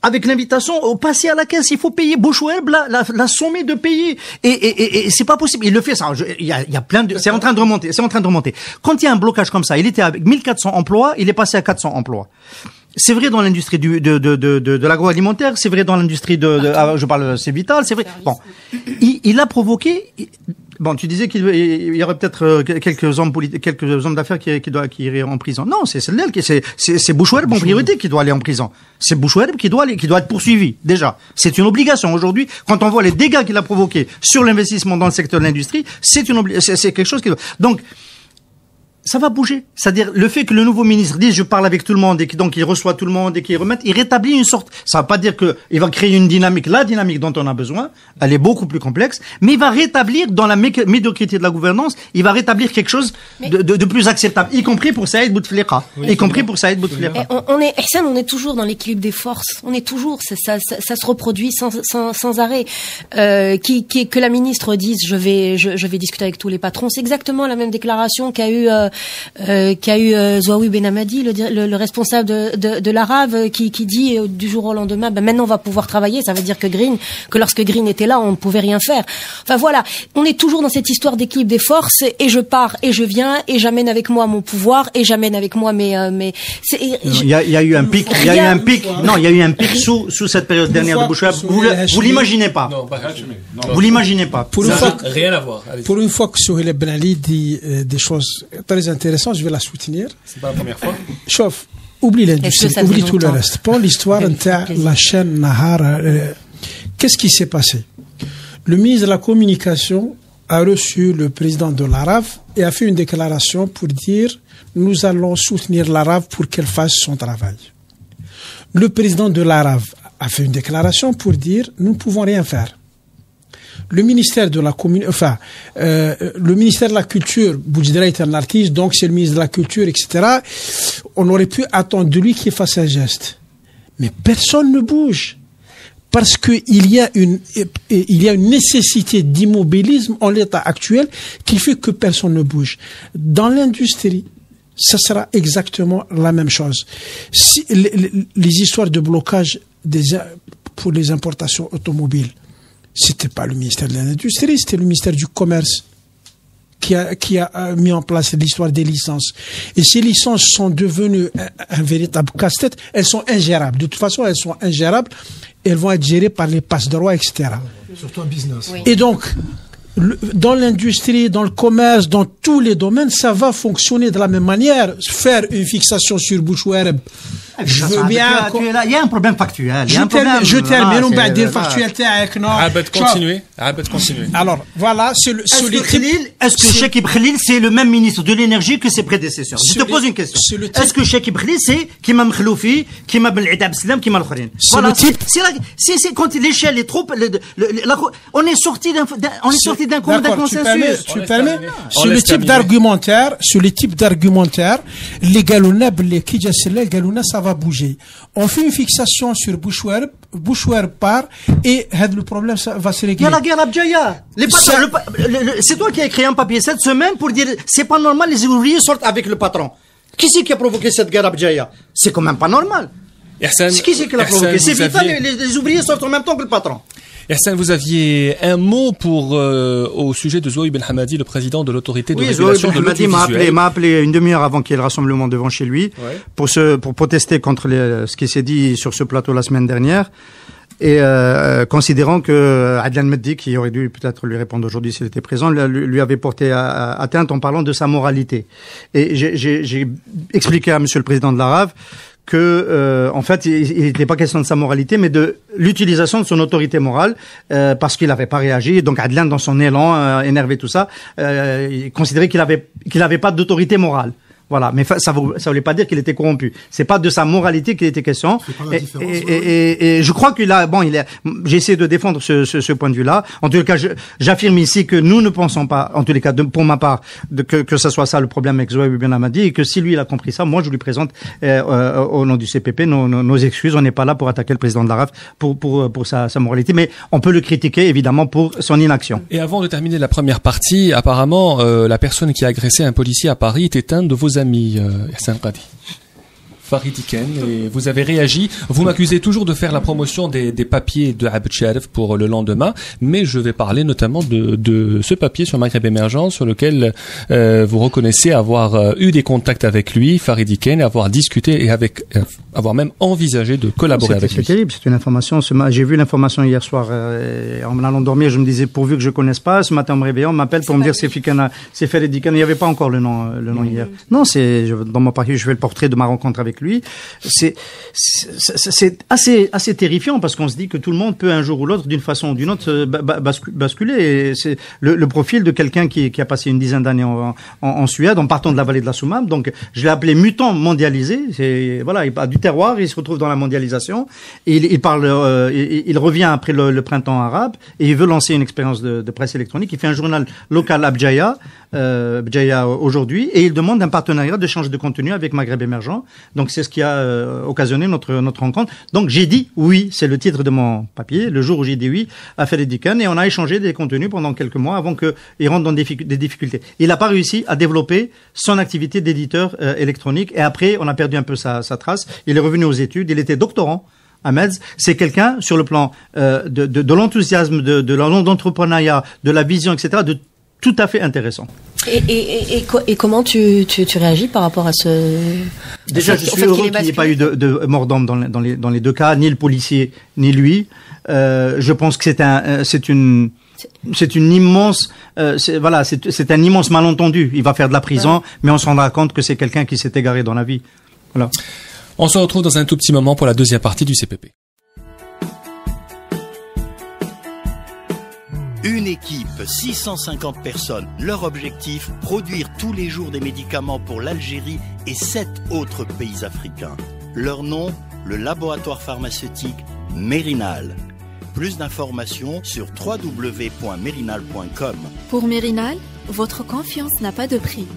avec l'invitation au passer à la caisse. Il faut payer. Bouchouerb la sommé de payer et c'est pas possible. Il le fait ça. Il y a plein de. C'est en train de remonter. Quand il y a un blocage comme ça, il était avec 1400 emplois, il est passé à 400 emplois. C'est vrai dans l'industrie de l'agroalimentaire, c'est vrai dans l'industrie je parle, c'est vital, c'est vrai. Bon, il a provoqué. Bon, tu disais qu'il y aurait peut-être quelques hommes d'affaires qui iraient en prison. Non, c'est Bouchouerb en priorité qui doit aller en prison. C'est Bouchouerb qui doit être poursuivi. Déjà, c'est une obligation aujourd'hui. Quand on voit les dégâts qu'il a provoqués sur l'investissement dans le secteur de l'industrie, c'est quelque chose qui doit. Donc, ça va bouger. C'est-à-dire, le fait que le nouveau ministre dise, je parle avec tout le monde, et donc il reçoit tout le monde, et qu'il remette, il rétablit une sorte, ça va pas dire il va créer une dynamique, la dynamique dont on a besoin, elle est beaucoup plus complexe, mais il va rétablir, dans la médiocrité de la gouvernance, il va rétablir quelque chose de plus acceptable, y compris pour Saïd Bouteflika. Hassan, on est toujours dans l'équilibre des forces. On est toujours, ça se reproduit sans arrêt. Que la ministre dise, je vais discuter avec tous les patrons, c'est exactement la même déclaration qu'a eu Zouaoui Benhamadi, le responsable de l'Arav, qui dit du jour au lendemain, maintenant on va pouvoir travailler. Ça veut dire que lorsque Green était là, on ne pouvait rien faire. Enfin voilà, on est toujours dans cette histoire d'équilibre des forces, et je pars et je viens et j'amène avec moi mon pouvoir et j'amène avec moi mes. Il y a eu un pic. Il y a eu un pic sous cette période dernière de Bouchouerb. Vous l'imaginez pas. Vous l'imaginez pas. Rien à voir. Pour une fois que Souheil Ben Ali dit des choses très intéressantes, je vais la soutenir. C'est pas la première fois. Chauffe. Oublie l'industrie, oublie tout le reste. Pour l'histoire de la chaîne Nahar, qu'est-ce qui s'est passé? Le ministre de la Communication a reçu le président de l'Arav et a fait une déclaration pour dire nous allons soutenir l'Arav pour qu'elle fasse son travail. Le président de l'Arav a fait une déclaration pour dire nous ne pouvons rien faire. Le ministère de la le ministère de la Culture, Boudjdra est un artiste, donc c'est le ministre de la Culture, etc. On aurait pu attendre de lui qu'il fasse un geste. Mais personne ne bouge. Parce qu'il y a une nécessité d'immobilisme en l'état actuel qui fait que personne ne bouge. Dans l'industrie, ça sera exactement la même chose. Si les histoires de blocage pour les importations automobiles, c'était pas le ministère de l'Industrie, c'était le ministère du Commerce qui a mis en place l'histoire des licences. Et ces licences sont devenues un véritable casse-tête. Elles sont ingérables. De toute façon, elles sont ingérables. Elles vont être gérées par les passe-droits, etc. Surtout un business. Oui. Et donc, dans l'industrie, dans le commerce, dans tous les domaines, ça va fonctionner de la même manière. Faire une fixation sur Bouchouerb Je veux bien. Il y a un problème factuel. Je termine. On va dire factuel. Continuez. Alors, voilà, est-ce que Cheikh Khalil, c'est le même ministre de l'énergie que ses prédécesseurs? Je te pose une question. Est-ce que Cheikh Khalil, c'est Kima Mkhloufi, Kima Ben Abdel Salam, Kima Al-Khorin? Voilà, c'est quand l'échelle est trop, on est sorti d'un consensus. Tu permets? Sur le type d'argumentaire, les galons, les Kijasile, galons, ça va bouger. On fait une fixation sur Bouchouer part, et le problème va se régler. Il y a la guerre Abjaya. C'est toi qui as écrit un papier cette semaine pour dire c'est pas normal, les ouvriers sortent avec le patron. Qui c'est qui a provoqué cette guerre Abjaya? C'est quand même pas normal. Qui c'est qui l'a provoqué? C'est vital, les ouvriers sortent en même temps que le patron. Hassan, vous aviez un mot au sujet de Zouaï Ben Hamadi, le président de l'autorité de régulation de l'audiovisuel. Il m'a appelé une demi-heure avant qu'il y ait le rassemblement devant chez lui pour protester contre ce qui s'est dit sur ce plateau la semaine dernière. Et considérant que Adlan Meddi, qui aurait dû peut-être lui répondre aujourd'hui s'il était présent, lui avait porté atteinte en parlant de sa moralité. Et j'ai expliqué à Monsieur le Président de la RAV que en fait il n'était pas question de sa moralité mais de l'utilisation de son autorité morale parce qu'il n'avait pas réagi. Donc Adlan, dans son élan énervé, tout ça, il considérait qu'il avait pas d'autorité morale. Voilà, mais ça voulait pas dire qu'il était corrompu. C'est pas de sa moralité qu'il était question. Et je crois j'ai essayé de défendre ce point de vue-là. En tout cas, j'affirme ici que nous ne pensons pas, en tous les cas, pour ma part, que ce soit ça le problème avec Zouaï Ben Hamadi, et que si lui il a compris ça, moi je lui présente au nom du CPP nos excuses. On n'est pas là pour attaquer le président de la RAF pour sa moralité, mais on peut le critiquer évidemment pour son inaction. Et avant de terminer la première partie, apparemment la personne qui a agressé un policier à Paris était un de vos amis, Hassan Qadi. Farid Iken, et vous avez réagi. Vous m'accusez toujours de faire la promotion des papiers de Abd Sharif pour le lendemain, mais je vais parler notamment de ce papier sur Maghreb émergent sur lequel vous reconnaissez avoir eu des contacts avec lui, Farid Iken, et avoir discuté et avoir même envisagé de collaborer avec lui. C'est terrible, c'est une information. J'ai vu l'information hier soir en allant dormir, je me disais pourvu que je connaisse pas. Ce matin en me réveillant, on m'appelle pour me dire c'est Farid Iken. Il n'y avait pas encore le nom hier. Non, dans mon papier, je fais le portrait de ma rencontre avec lui. C'est assez terrifiant parce qu'on se dit que tout le monde peut un jour ou l'autre, d'une façon ou d'une autre, basculer. Et c'est le profil de quelqu'un qui a passé une dizaine d'années en Suède, en partant de la vallée de la Soumam. Donc, je l'ai appelé mutant mondialisé. Il part du terroir, il se retrouve dans la mondialisation. Et il revient après le printemps arabe et il veut lancer une expérience de presse électronique. Il fait un journal local Abjaya aujourd'hui, et il demande un partenariat d'échange de contenu avec Maghreb émergent. Donc c'est ce qui a occasionné notre rencontre. Donc j'ai dit oui, c'est le titre de mon papier, le jour où j'ai dit oui à Farid Iken, et on a échangé des contenus pendant quelques mois avant qu'il rentre dans des difficultés. Il n'a pas réussi à développer son activité d'éditeur électronique, et après on a perdu un peu sa trace. Il est revenu aux études, il était doctorant à Metz. C'est quelqu'un sur le plan de l'enthousiasme, de l'entrepreneuriat, de la vision, etc., de tout à fait intéressant. Et comment tu réagis par rapport à ce... Déjà, je suis heureux qu'il n'y ait pas eu de mort d'homme dans les deux cas, ni le policier, ni lui. Je pense que c'est une immense, c'est un immense malentendu. Il va faire de la prison, mais on se rendra compte que c'est quelqu'un qui s'est égaré dans la vie. Voilà. On se retrouve dans un tout petit moment pour la deuxième partie du CPP. Une équipe, 650 personnes. Leur objectif, produire tous les jours des médicaments pour l'Algérie et 7 autres pays africains. Leur nom, le laboratoire pharmaceutique Mérinal. Plus d'informations sur www.mérinal.com. Pour Mérinal, votre confiance n'a pas de prix.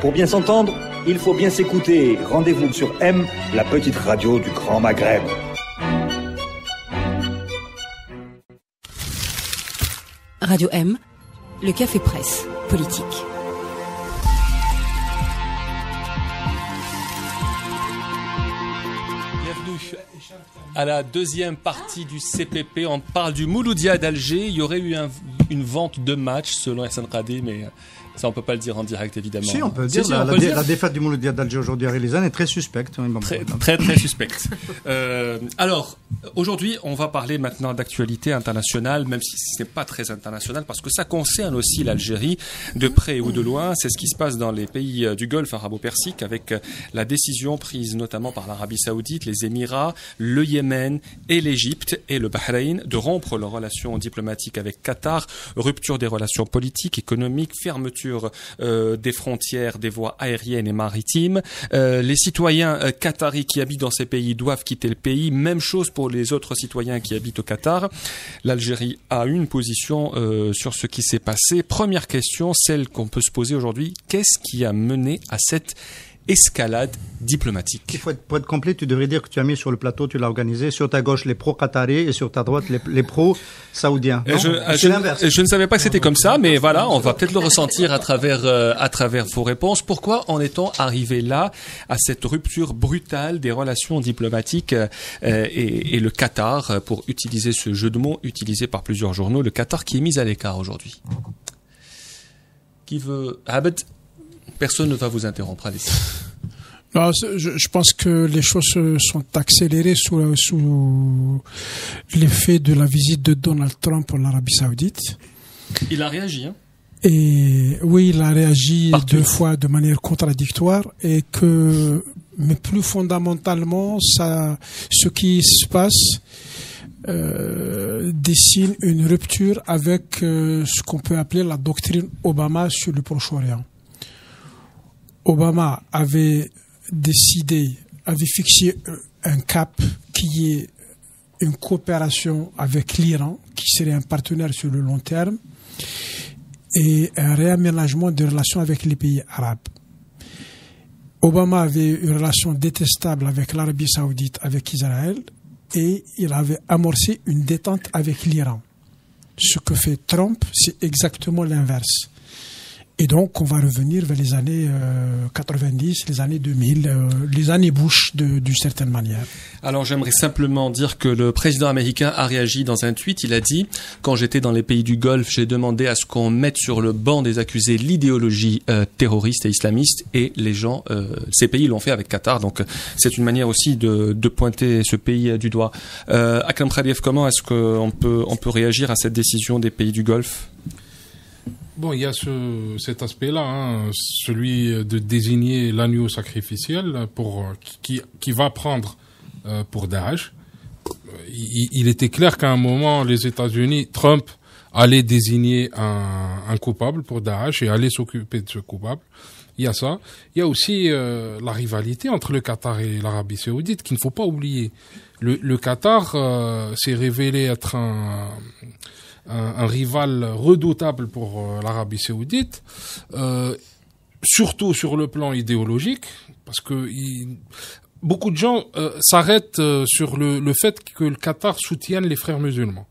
Pour bien s'entendre, il faut bien s'écouter. Rendez-vous sur M, la petite radio du Grand Maghreb. Radio M, le café presse politique. Bienvenue à la deuxième partie du CPP. On parle du Mouloudia d'Alger. Il y aurait eu une vente de match selon Hassan Qadi, mais Ça, on peut pas le dire en direct, évidemment. Si, on peut le dire. La défaite du Mouloudia d'Alger aujourd'hui à Riazan est très suspecte. Très suspecte. Alors, aujourd'hui, on va parler maintenant d'actualité internationale, même si ce n'est pas très international, parce que ça concerne aussi l'Algérie, de près ou de loin. C'est ce qui se passe dans les pays du Golfe arabo-persique, avec la décision prise notamment par l'Arabie Saoudite, les Émirats, le Yémen et l'Égypte et le Bahreïn de rompre leurs relations diplomatiques avec Qatar, rupture des relations politiques, économiques, fermeture des frontières, des voies aériennes et maritimes. Les citoyens qataris qui habitent dans ces pays doivent quitter le pays. Même chose pour les autres citoyens qui habitent au Qatar. L'Algérie a une position sur ce qui s'est passé. Première question, celle qu'on peut se poser aujourd'hui. Qu'est-ce qui a mené à cette escalade diplomatique? Pour être complet, tu devrais dire que tu as mis sur le plateau, tu l'as organisé, sur ta gauche les pro-qataris et sur ta droite les pro-saoudiens. Je ne savais pas que c'était comme ça, mais voilà, on va peut-être le ressentir à travers vos réponses. Pourquoi en est-on arrivé là, à cette rupture brutale des relations diplomatiques et le Qatar, pour utiliser ce jeu de mots utilisé par plusieurs journaux, le Qatar qui est mis à l'écart aujourd'hui? Qui veut... Abed? Personne ne va vous interrompre, allez-y. Non, je pense que les choses sont accélérées sous l'effet de la visite de Donald Trump en Arabie Saoudite. Il a réagi, hein? Et oui, il a réagi deux fois de manière contradictoire mais plus fondamentalement, ce qui se passe dessine une rupture avec ce qu'on peut appeler la doctrine Obama sur le Proche-Orient. Obama avait fixé un cap qui est une coopération avec l'Iran, qui serait un partenaire sur le long terme, et un réaménagement des relations avec les pays arabes. Obama avait une relation détestable avec l'Arabie Saoudite, avec Israël, et il avait amorcé une détente avec l'Iran. Ce que fait Trump, c'est exactement l'inverse. Et donc, on va revenir vers les années 90, les années 2000, les années Bush d'une certaine manière. Alors, j'aimerais simplement dire que le président américain a réagi dans un tweet. Il a dit « Quand j'étais dans les pays du Golfe, j'ai demandé à ce qu'on mette sur le banc des accusés l'idéologie terroriste et islamiste. Et les gens, ces pays l'ont fait avec Qatar. Donc, c'est une manière aussi de pointer ce pays du doigt. Akram Khalif, comment est-ce qu'on peut réagir à cette décision des pays du Golfe ? Bon, il y a cet aspect-là, celui de désigner l'agneau sacrificiel qui va prendre pour Daesh. Il était clair qu'à un moment, les États-Unis, Trump allait désigner un coupable pour Daesh et allait s'occuper de ce coupable. Il y a ça. Il y a aussi la rivalité entre le Qatar et l'Arabie Saoudite qu'il ne faut pas oublier. Le Qatar s'est révélé être un rival redoutable pour l'Arabie Saoudite, surtout sur le plan idéologique, parce que beaucoup de gens s'arrêtent sur le fait que le Qatar soutienne les frères musulmans.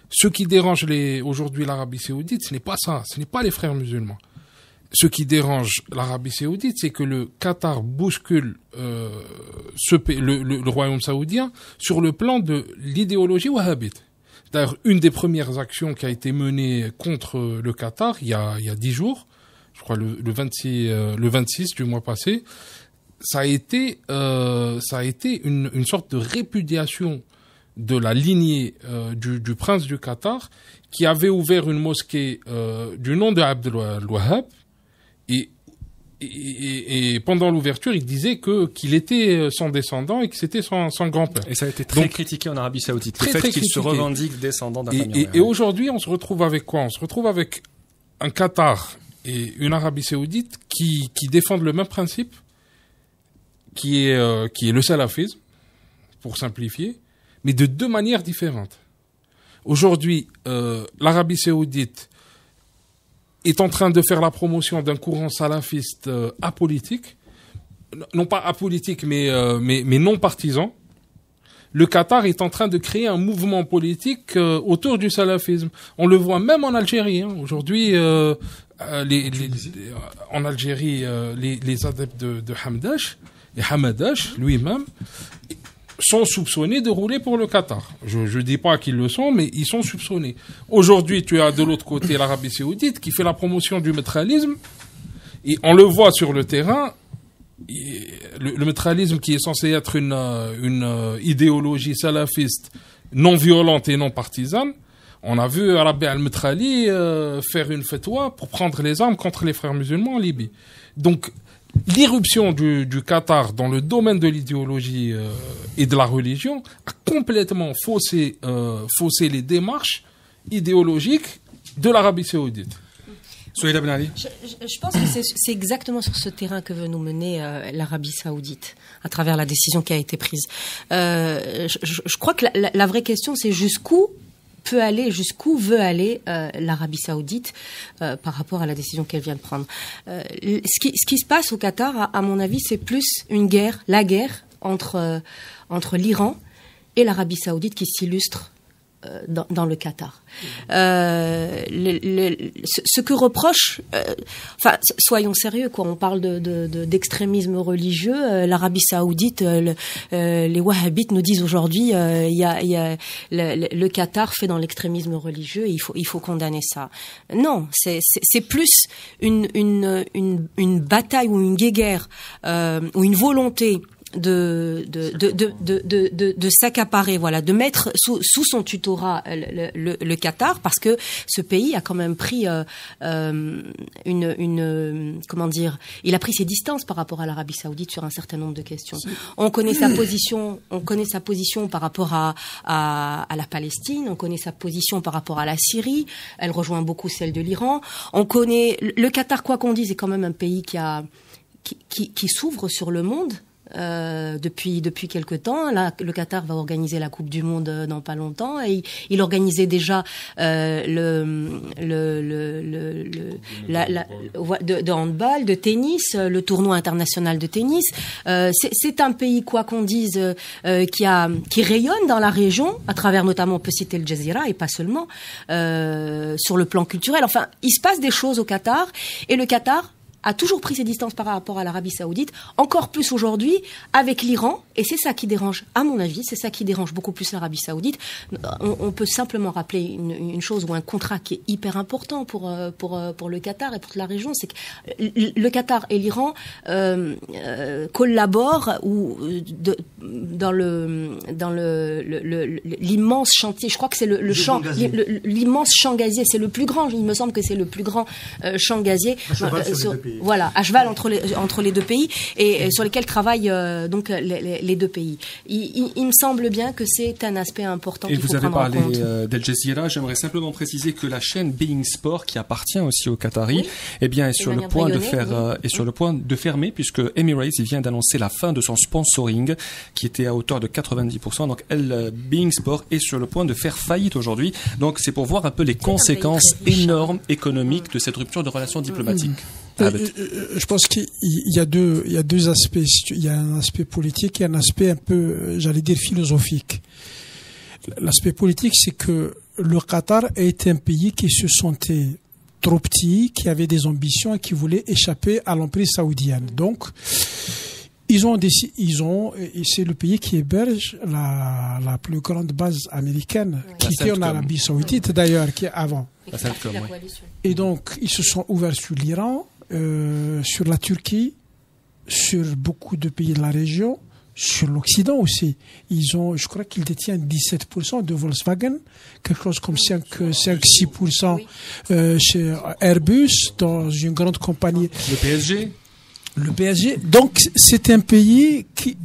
Ce qui dérange aujourd'hui l'Arabie Saoudite, ce n'est pas ça, ce n'est pas les frères musulmans. Ce qui dérange l'Arabie Saoudite, c'est que le Qatar bouscule le royaume saoudien sur le plan de l'idéologie wahhabite. D'ailleurs, une des premières actions qui a été menée contre le Qatar il y a 10 jours, je crois le 26 du mois passé, ça a été une sorte de répudiation de la lignée du prince du Qatar qui avait ouvert une mosquée du nom de Abdel Wahhab et pendant l'ouverture, il disait qu'il était son descendant et que c'était son grand-père. Et ça a été très critiqué en Arabie Saoudite, le fait qu'il se revendique descendant d'un famille. Et aujourd'hui, on se retrouve avec quoi? On se retrouve avec un Qatar et une Arabie Saoudite qui défendent le même principe, qui est le salafisme, pour simplifier, mais de deux manières différentes. Aujourd'hui, l'Arabie Saoudite est en train de faire la promotion d'un courant salafiste apolitique, non pas apolitique, mais non partisan. Le Qatar est en train de créer un mouvement politique autour du salafisme. On le voit même en Algérie. Aujourd'hui, en Algérie, les adeptes de Hamdash, et Hamadash lui-même, sont soupçonnés de rouler pour le Qatar. Je dis pas qu'ils le sont, mais ils sont soupçonnés. Aujourd'hui, tu as de l'autre côté l'Arabie Saoudite qui fait la promotion du métralisme, et on le voit sur le terrain. Le métralisme qui est censé être une idéologie salafiste non violente et non partisane. On a vu Rabi al-Metrali faire une fatwa pour prendre les armes contre les frères musulmans en Libye. Donc, l'irruption du Qatar dans le domaine de l'idéologie et de la religion a complètement faussé les démarches idéologiques de l'Arabie Saoudite. Je pense que c'est exactement sur ce terrain que veut nous mener l'Arabie Saoudite à travers la décision qui a été prise. Je crois que la vraie question, c'est jusqu'où veut aller l'Arabie Saoudite par rapport à la décision qu'elle vient de prendre. Ce qui se passe au Qatar, à mon avis, c'est plus la guerre entre l'Iran et l'Arabie Saoudite qui s'illustre dans le Qatar. Ce que reproche, soyons sérieux, quoi. On parle d'extrémisme religieux. L'Arabie Saoudite, les Wahhabites nous disent aujourd'hui, le Qatar fait dans l'extrémisme religieux. Et il faut condamner ça. Non, c'est plus une bataille ou une guéguerre ou une volonté de s'accaparer, voilà, de mettre sous son tutorat le Qatar, parce que ce pays a quand même pris comment dire, il a pris ses distances par rapport à l'Arabie Saoudite sur un certain nombre de questions. On connaît sa position par rapport à la Palestine, on connaît sa position par rapport à la Syrie, elle rejoint beaucoup celle de l'Iran. On connaît le Qatar, quoi qu'on dise, est quand même un pays qui s'ouvre sur le monde. Depuis quelque temps. Là, le Qatar va organiser la Coupe du Monde dans pas longtemps, et il organisait déjà de handball, de tennis, le tournoi international de tennis. C'est un pays, quoi qu'on dise, qui rayonne dans la région, à travers notamment, on peut citer le Jazeera et pas seulement, sur le plan culturel. Enfin, il se passe des choses au Qatar, et le Qatar a toujours pris ses distances par rapport à l'Arabie Saoudite, encore plus aujourd'hui avec l'Iran, et c'est ça qui dérange, à mon avis, c'est ça qui dérange beaucoup plus l'Arabie Saoudite. On peut simplement rappeler une chose, ou un contrat qui est hyper important pour le Qatar et pour la région, c'est que le Qatar et l'Iran collaborent dans l'immense chantier. Je crois que c'est l'immense champ gazier, c'est le plus grand. Il me semble que c'est le plus grand champ gazier. Voilà, à cheval entre les deux pays, et sur lesquels travaillent donc les deux pays. Il me semble bien que c'est un aspect important qu'il faut prendre en compte. Et vous avez parlé d'Al Jazeera. J'aimerais simplement préciser que la chaîne Bein Sport, qui appartient aussi aux Qataris, eh bien, est sur le point de fermer, puisque Emirates vient d'annoncer la fin de son sponsoring, qui était à hauteur de 90%. Donc, Bein Sport est sur le point de faire faillite aujourd'hui. Donc, c'est pour voir un peu les conséquences énormes économiques de cette rupture de relations diplomatiques. Je pense qu'il y a deux aspects. Il y a un aspect politique et un aspect un peu, j'allais dire, philosophique. L'aspect politique, c'est que le Qatar est un pays qui se sentait trop petit, qui avait des ambitions et qui voulait échapper à l'emprise saoudienne. Donc, et c'est le pays qui héberge la plus grande base américaine, qui était en Arabie Saoudite d'ailleurs, qui est avant. Et donc, ils se sont ouverts sur l'Iran, sur la Turquie, sur beaucoup de pays de la région, sur l'Occident aussi. Je crois qu'ils détiennent 17% de Volkswagen, quelque chose comme 5-6% chez Airbus, dans une grande compagnie. Le PSG. Donc, c'est un pays qui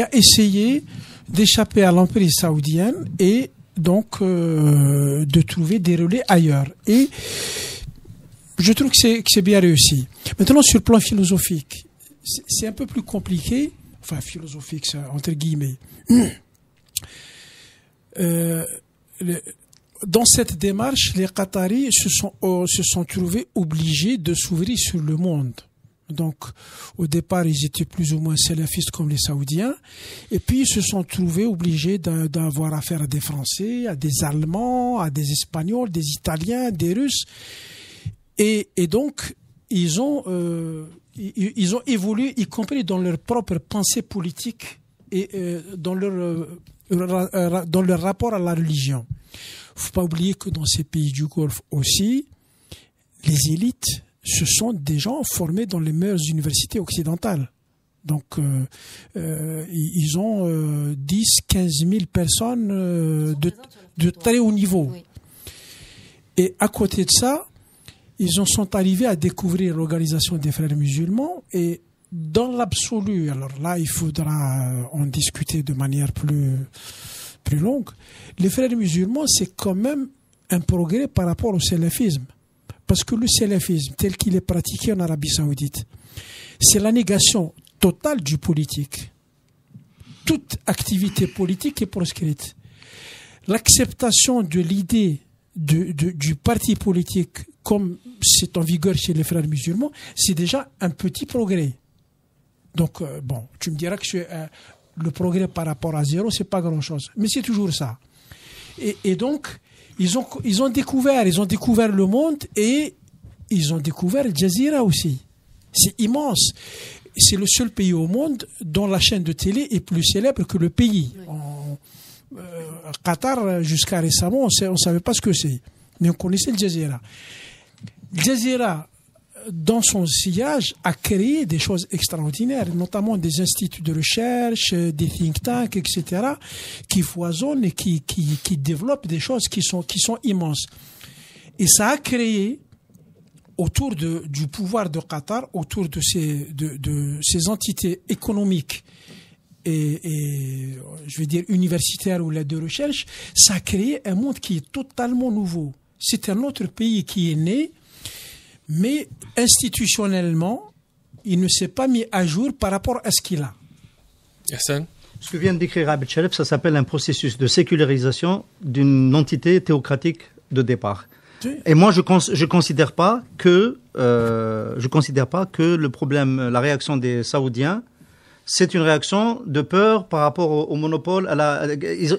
a essayé d'échapper à l'emprise saoudienne et donc de trouver des relais ailleurs. Et je trouve que c'est bien réussi. Maintenant, sur le plan philosophique, c'est un peu plus compliqué. Enfin, philosophique, entre guillemets. Dans cette démarche, les Qataris se sont trouvés obligés de s'ouvrir sur le monde. Donc, au départ, ils étaient plus ou moins salafistes comme les Saoudiens. Et puis, ils se sont trouvés obligés d'avoir affaire à des Français, à des Allemands, à des Espagnols, des Italiens, des Russes. Et donc, ils ont évolué, y compris dans leur propre pensée politique et dans leur rapport à la religion. Faut pas oublier que dans ces pays du Golfe aussi, les élites, ce sont des gens formés dans les meilleures universités occidentales. Donc, ils ont 10, 15 000 personnes de très haut niveau. Oui. Et à côté de ça, ils en sont arrivés à découvrir l'Organisation des Frères musulmans. Et dans l'absolu, alors là, il faudra en discuter de manière plus longue. Les Frères musulmans, c'est quand même un progrès par rapport au salafisme. Parce que le salafisme, tel qu'il est pratiqué en Arabie Saoudite, c'est la négation totale du politique. Toute activité politique est proscrite. L'acceptation de l'idée du parti politique, comme c'est en vigueur chez les frères musulmans, c'est déjà un petit progrès. Donc, tu me diras que le progrès par rapport à zéro, c'est pas grand-chose. Mais c'est toujours ça. Et donc, ils ont découvert le monde et ils ont découvert Al Jazeera aussi. C'est immense. C'est le seul pays au monde dont la chaîne de télé est plus célèbre que le pays. Oui. Qatar, jusqu'à récemment, on ne savait pas ce que c'est. Mais on connaissait Al Jazeera. Al Jazeera, dans son sillage, a créé des choses extraordinaires, notamment des instituts de recherche, des think tanks, etc., qui foisonnent et qui développent des choses qui sont immenses. Et ça a créé, autour du pouvoir de Qatar, autour de ces entités économiques et je vais dire universitaires ou de recherche, ça a créé un monde qui est totalement nouveau. C'est un autre pays qui est né, mais institutionnellement, il ne s'est pas mis à jour par rapport à ce qu'il a. Hassan ? Ce que vient de décrire Abed Sharif, ça s'appelle un processus de sécularisation d'une entité théocratique de départ. Et moi, je considère pas que le problème, la réaction des Saoudiens, c'est une réaction de peur par rapport au monopole.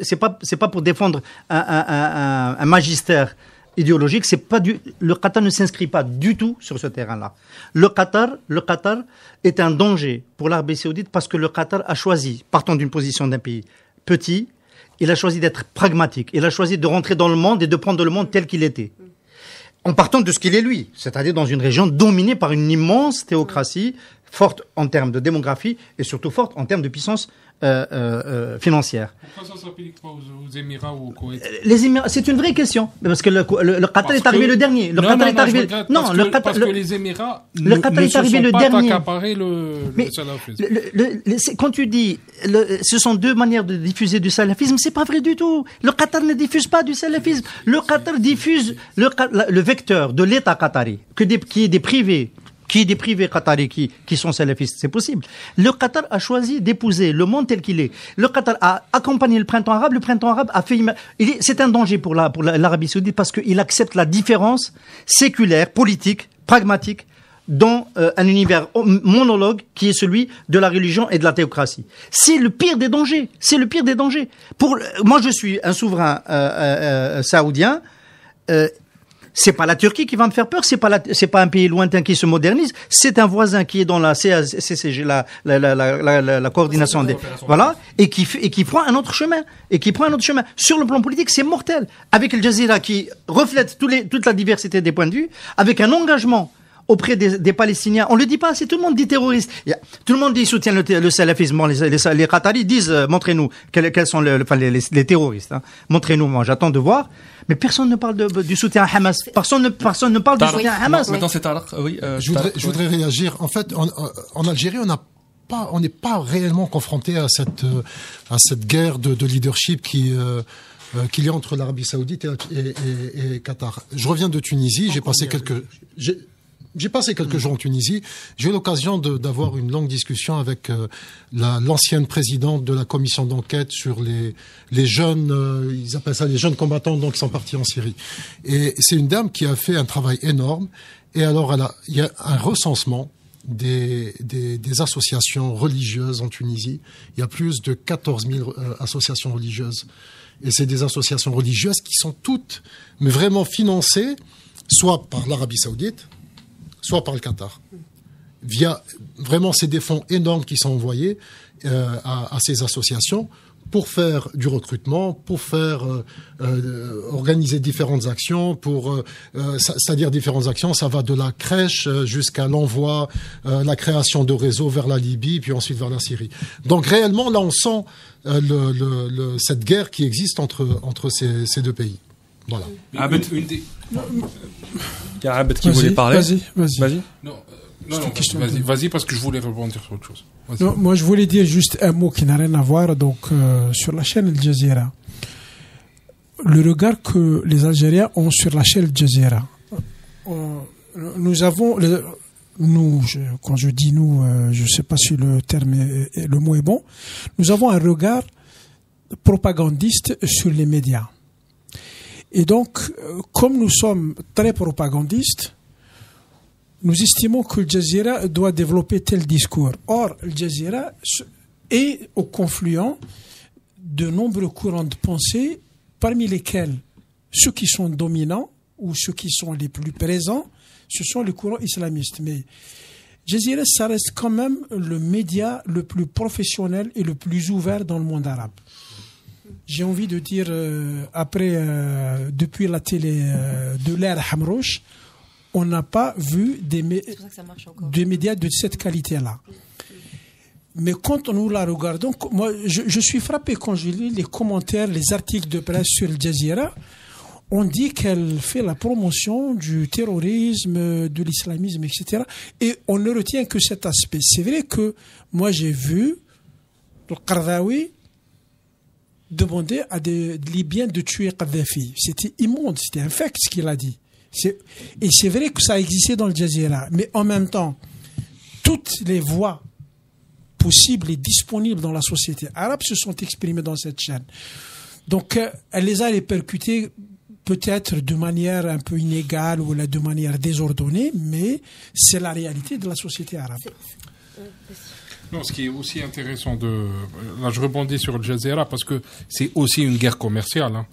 C'est pas pour défendre un magistère idéologique. Le Qatar ne s'inscrit pas du tout sur ce terrain-là. Le Qatar est un danger pour l'Arabie Saoudite parce que le Qatar a choisi, partant d'une position d'un pays petit, il a choisi d'être pragmatique. Il a choisi de rentrer dans le monde et de prendre le monde tel qu'il était. En partant de ce qu'il est lui, c'est-à-dire dans une région dominée par une immense théocratie, forte en termes de démographie et surtout forte en termes de puissance financière. Pourquoi ça ne s'applique pas aux Émirats ou au Koweït? Les Émirats, c'est une vraie question. Parce que le Qatar est arrivé le dernier. Le Qatar est arrivé. Non, parce que les Émirats le Qatar est arrivé le dernier. Le salafisme. Quand tu dis, ce sont deux manières de diffuser du salafisme, c'est pas vrai du tout. Le Qatar ne diffuse pas du salafisme. Le Qatar diffuse le vecteur de l'État qatari, qui est des privés. Qui est des privés qataris qui sont salafistes, c'est possible. Le Qatar a choisi d'épouser le monde tel qu'il est. Le Qatar a accompagné le printemps arabe. Le printemps arabe a fait... C'est un danger pour l'Arabie Saoudite parce qu'il accepte la différence séculaire, politique, pragmatique dans un univers monologue qui est celui de la religion et de la théocratie. C'est le pire des dangers. C'est le pire des dangers. Moi, je suis un souverain saoudien. C'est pas la Turquie qui va me faire peur, c'est pas un pays lointain qui se modernise, c'est un voisin qui est dans la CCG, la coordination des, voilà, et qui prend un autre chemin, Sur le plan politique, c'est mortel. Avec Al Jazeera qui reflète toute la diversité des points de vue, avec un engagement auprès des Palestiniens. On le dit pas, c'est tout le monde dit terroriste. Tout le monde dit soutient le salafisme. Bon, les Qataris disent, montrez-nous quels sont les terroristes. Hein. Montrez-nous, moi j'attends de voir. Mais personne ne parle du soutien à Hamas. Personne ne parle du soutien à Hamas. Maintenant c'est Tarek. Oui. Je voudrais réagir. En fait, en Algérie, on n'est pas réellement confronté à cette guerre de leadership qu'il y a entre l'Arabie Saoudite et Qatar. Je reviens de Tunisie. J'ai passé quelques jours en Tunisie. J'ai eu l'occasion d'avoir une longue discussion avec l'ancienne présidente de la commission d'enquête sur les jeunes, ils appellent ça les jeunes combattants, donc qui sont partis en Syrie. Et c'est une dame qui a fait un travail énorme. Et alors, il y a un recensement des associations religieuses en Tunisie. Il y a plus de 14 000 associations religieuses. Et c'est des associations religieuses qui sont toutes, mais vraiment financées, soit par l'Arabie Saoudite, soit par le Qatar. c'est des fonds énormes qui sont envoyés à ces associations pour faire du recrutement, pour faire organiser différentes actions, c'est-à-dire différentes actions, ça va de la crèche jusqu'à l'envoi, la création de réseaux vers la Libye, puis ensuite vers la Syrie. Donc réellement, là, on sent cette guerre qui existe entre ces deux pays. Voilà. Abed, il y a Abed qui voulait parler. Vas-y. Non, vas-y, parce que je voulais rebondir sur autre chose. Non, moi, je voulais dire juste un mot qui n'a rien à voir. Donc, sur la chaîne Al Jazeera, le regard que les Algériens ont sur la chaîne Al Jazeera, nous avons, quand je dis nous, je ne sais pas si le mot est bon, nous avons un regard propagandiste sur les médias. Et donc, comme nous sommes très propagandistes, nous estimons que Al Jazeera doit développer tel discours. Or, Al Jazeera est au confluent de nombreux courants de pensée, parmi lesquels ceux qui sont dominants ou ceux qui sont les plus présents, ce sont les courants islamistes. Mais Al Jazeera, ça reste quand même le média le plus professionnel et le plus ouvert dans le monde arabe. J'ai envie de dire, depuis la télé de l'ère Hamrouche, on n'a pas vu des médias de cette qualité-là. Mais quand nous la regardons, moi, je suis frappé quand je lis les commentaires, les articles de presse sur Al Jazeera. On dit qu'elle fait la promotion du terrorisme, de l'islamisme, etc. Et on ne retient que cet aspect. C'est vrai que moi, j'ai vu le Qaradawi demander à des Libyens de tuer Kadhafi. C'était immonde, c'était un fait ce qu'il a dit. Et c'est vrai que ça existait dans le Jazeera, mais en même temps, toutes les voix possibles et disponibles dans la société arabe se sont exprimées dans cette chaîne. Donc, elle les a répercutées peut-être de manière un peu inégale ou de manière désordonnée, mais c'est la réalité de la société arabe. Non, ce qui est aussi intéressant là, je rebondis sur Al Jazeera parce que c'est aussi une guerre commerciale, hein.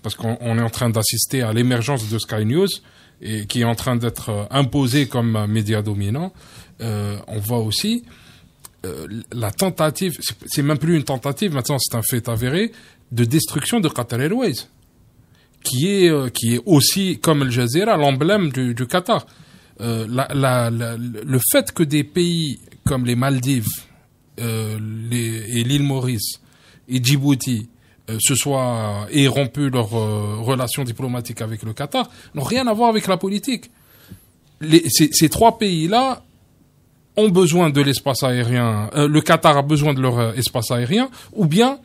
Parce qu'on est en train d'assister à l'émergence de Sky News et qui est en train d'être imposé comme média dominant. On voit aussi la tentative, c'est même plus une tentative, maintenant c'est un fait avéré, de destruction de Qatar Airways, qui est aussi, comme Al Jazeera, l'emblème du Qatar. Le fait que des pays comme les Maldives et l'île Maurice et Djibouti aient rompu leurs relations diplomatiques avec le Qatar, n'ont rien à voir avec la politique. Ces trois pays-là ont besoin de l'espace aérien, le Qatar a besoin de leur espace aérien, ou bien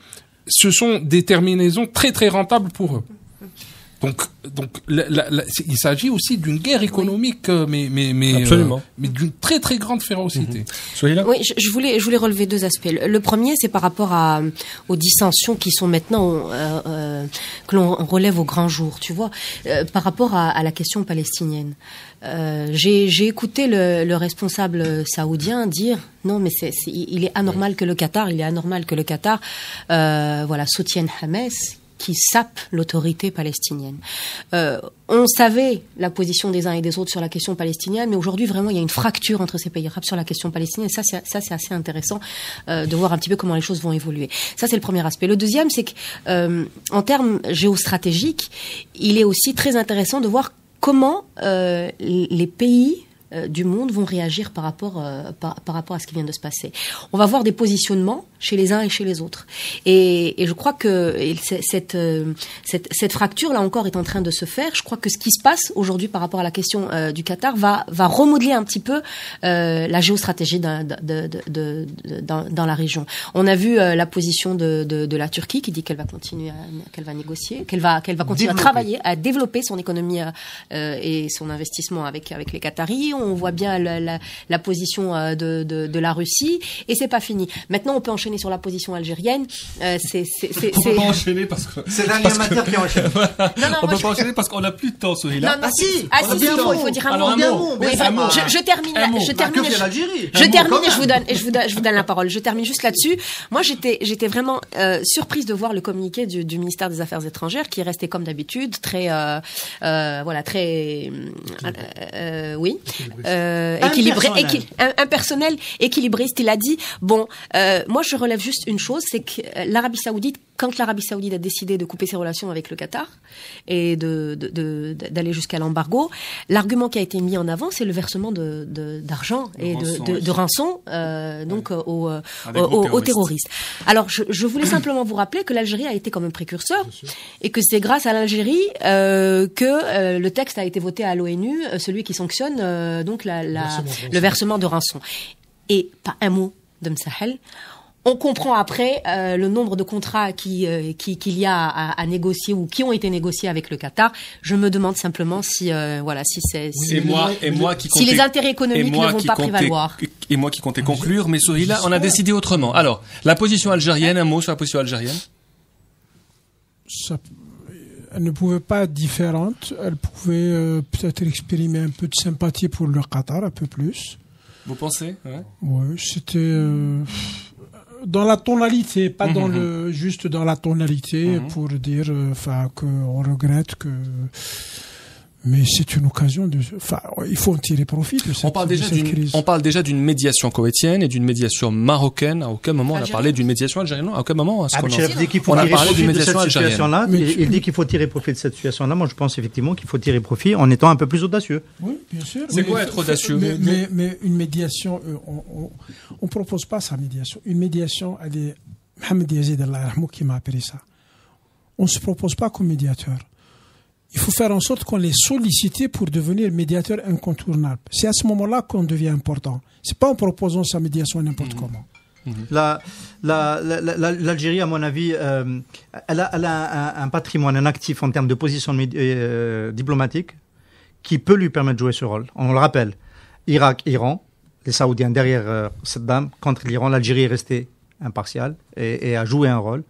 ce sont des terminaisons très très rentables pour eux. Donc, il s'agit aussi d'une guerre économique, mais d'une très très grande férocité. Soyez là. Oui, je voulais relever deux aspects. Le premier, c'est par rapport aux dissensions qui sont maintenant que l'on relève au grand jour. Tu vois, par rapport à la question palestinienne. J'ai écouté le responsable saoudien dire non, mais il est anormal que le Qatar, soutienne Hamas, qui sape l'autorité palestinienne. On savait la position des uns et des autres sur la question palestinienne, mais aujourd'hui, vraiment, il y a une fracture entre ces pays arabes sur la question palestinienne. Et ça, c'est assez intéressant de voir un petit peu comment les choses vont évoluer. Ça, c'est le premier aspect. Le deuxième, c'est que, en termes géostratégiques, il est aussi très intéressant de voir comment les pays du monde vont réagir par rapport à ce qui vient de se passer. On va voir des positionnements chez les uns et chez les autres. Et je crois que cette fracture, là encore, est en train de se faire. Je crois que ce qui se passe aujourd'hui par rapport à la question du Qatar va remodeler un petit peu la géostratégie dans la région. On a vu la position de la Turquie qui dit qu'elle va continuer, qu'elle va négocier, qu'elle va continuer à travailler, à développer son économie et son investissement avec les Qataris. On voit bien la position de la Russie et c'est pas fini. Maintenant, on peut enchaîner enchaîner sur la position algérienne. On peut pas enchaîner parce que c'est l'animateur qui enchaîne. On peut pas enchaîner parce qu'on n'a plus de temps, Sohila. Non, si, il faut dire un mot. Je termine et je vous donne la parole. Je termine juste là-dessus. Moi, j'étais vraiment surprise de voir le communiqué du ministère des Affaires étrangères qui est resté comme d'habitude très équilibré, impersonnel, équilibriste. Il a dit moi je relève juste une chose, c'est que quand l'Arabie Saoudite a décidé de couper ses relations avec le Qatar et d'aller jusqu'à l'embargo, l'argument qui a été mis en avant, c'est le versement d'argent et de rançon aux terroristes. Alors je voulais simplement vous rappeler que l'Algérie a été comme un précurseur et que c'est grâce à l'Algérie que le texte a été voté à l'ONU, celui qui sanctionne le versement de rançon. Et pas un mot de Msahel. On comprend après le nombre de contrats qu'il y a à négocier ou qui ont été négociés avec le Qatar. Je me demande simplement si les intérêts économiques ne vont pas prévaloir. Et moi qui comptais conclure, mais Sohila, on a décidé autrement. Alors, la position algérienne, un mot sur la position algérienne. Elle ne pouvait pas être différente. Elle pouvait peut-être exprimer un peu de sympathie pour le Qatar, un peu plus. Vous pensez? Oui, c'était dans la tonalité, pas juste dans la tonalité, pour dire qu'on regrette que. Mais c'est une occasion il faut en tirer profit de cette crise. On parle déjà d'une médiation koweïtienne et d'une médiation marocaine. À aucun moment on a parlé d'une médiation algérienne. À aucun moment on a parlé d'une médiation algérienne. Il dit qu'il faut tirer profit de cette situation-là. Moi, je pense effectivement qu'il faut tirer profit en étant un peu plus audacieux. Oui, bien sûr. C'est quoi être audacieux? Mais une médiation, on propose pas sa médiation. Une médiation, elle est Mohamed Yazid Allah qui m'a appelé ça. On se propose pas comme médiateur. Il faut faire en sorte qu'on les sollicite pour devenir médiateur incontournable. C'est à ce moment-là qu'on devient important. C'est pas en proposant sa médiation n'importe comment. L'Algérie, à mon avis, elle a un patrimoine, un actif en termes de position diplomatique qui peut lui permettre de jouer ce rôle. On le rappelle, Irak, Iran, les Saoudiens derrière Saddam, contre l'Iran, l'Algérie est restée impartiale et a joué un rôle.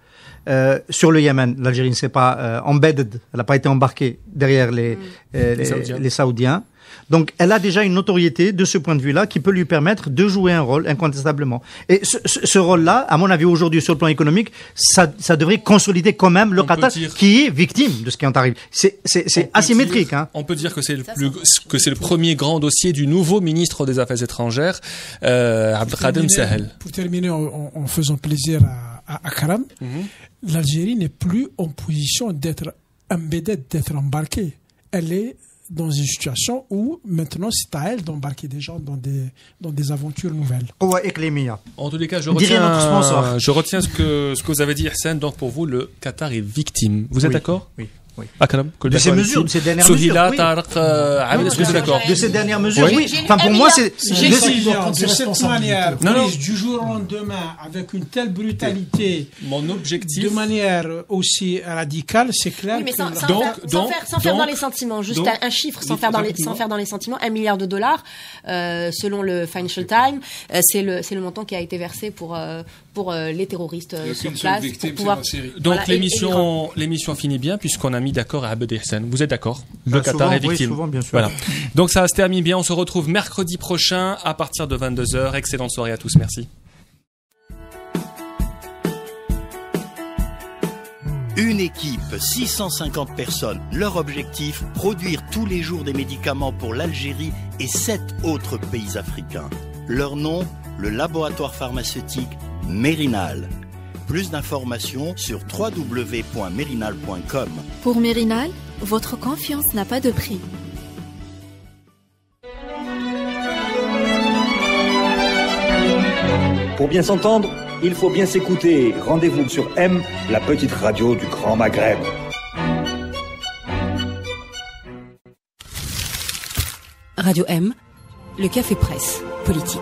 Sur le Yémen, l'Algérie ne s'est pas embedded, elle n'a pas été embarquée derrière les Saoudiens. Donc, elle a déjà une notoriété de ce point de vue-là qui peut lui permettre de jouer un rôle incontestablement. Et ce rôle-là, à mon avis, aujourd'hui, sur le plan économique, ça devrait consolider quand même le Qatar qui est victime de ce qui en arrive. C'est asymétrique. On peut dire que c'est le premier grand dossier du nouveau ministre des Affaires étrangères, Abdelkader Msahel. Pour terminer, en faisant plaisir à Akram, l'Algérie n'est plus en position d'être embedded, d'être embarquée. Elle est dans une situation où maintenant c'est à elle d'embarquer des gens dans des aventures nouvelles. En tous les cas, je retiens ce que vous avez dit, Hassan. Donc pour vous, le Qatar est victime. Vous êtes d'accord? Oui. Akram, de ces mesures, de ces dernières mesures. Est-ce que vous êtes d'accord? De ces dernières mesures, oui. Enfin, pour moi, c'est de cette manière, du jour au lendemain, avec une telle brutalité, mon objectif, de manière aussi radicale, c'est clair. Oui, mais sans faire dans les sentiments, juste un chiffre, sans faire dans les sentiments, $1 milliard, selon le Financial Times, c'est le montant qui a été versé pour les terroristes sur place. Donc l'émission finit bien puisqu'on a mis d'accord à Abed Hassan. Vous êtes d'accord? Le Qatar est victime. Oui, souvent, bien sûr. Voilà. Donc ça se termine bien. On se retrouve mercredi prochain à partir de 22h. Excellente soirée à tous. Merci. Une équipe, 650 personnes. Leur objectif, produire tous les jours des médicaments pour l'Algérie et 7 autres pays africains. Leur nom, le laboratoire pharmaceutique Mérinal. Plus d'informations sur www.mérinal.com. Pour Mérinal, votre confiance n'a pas de prix. Pour bien s'entendre, il faut bien s'écouter. Rendez-vous sur M, la petite radio du Grand Maghreb. Radio M, le café presse politique.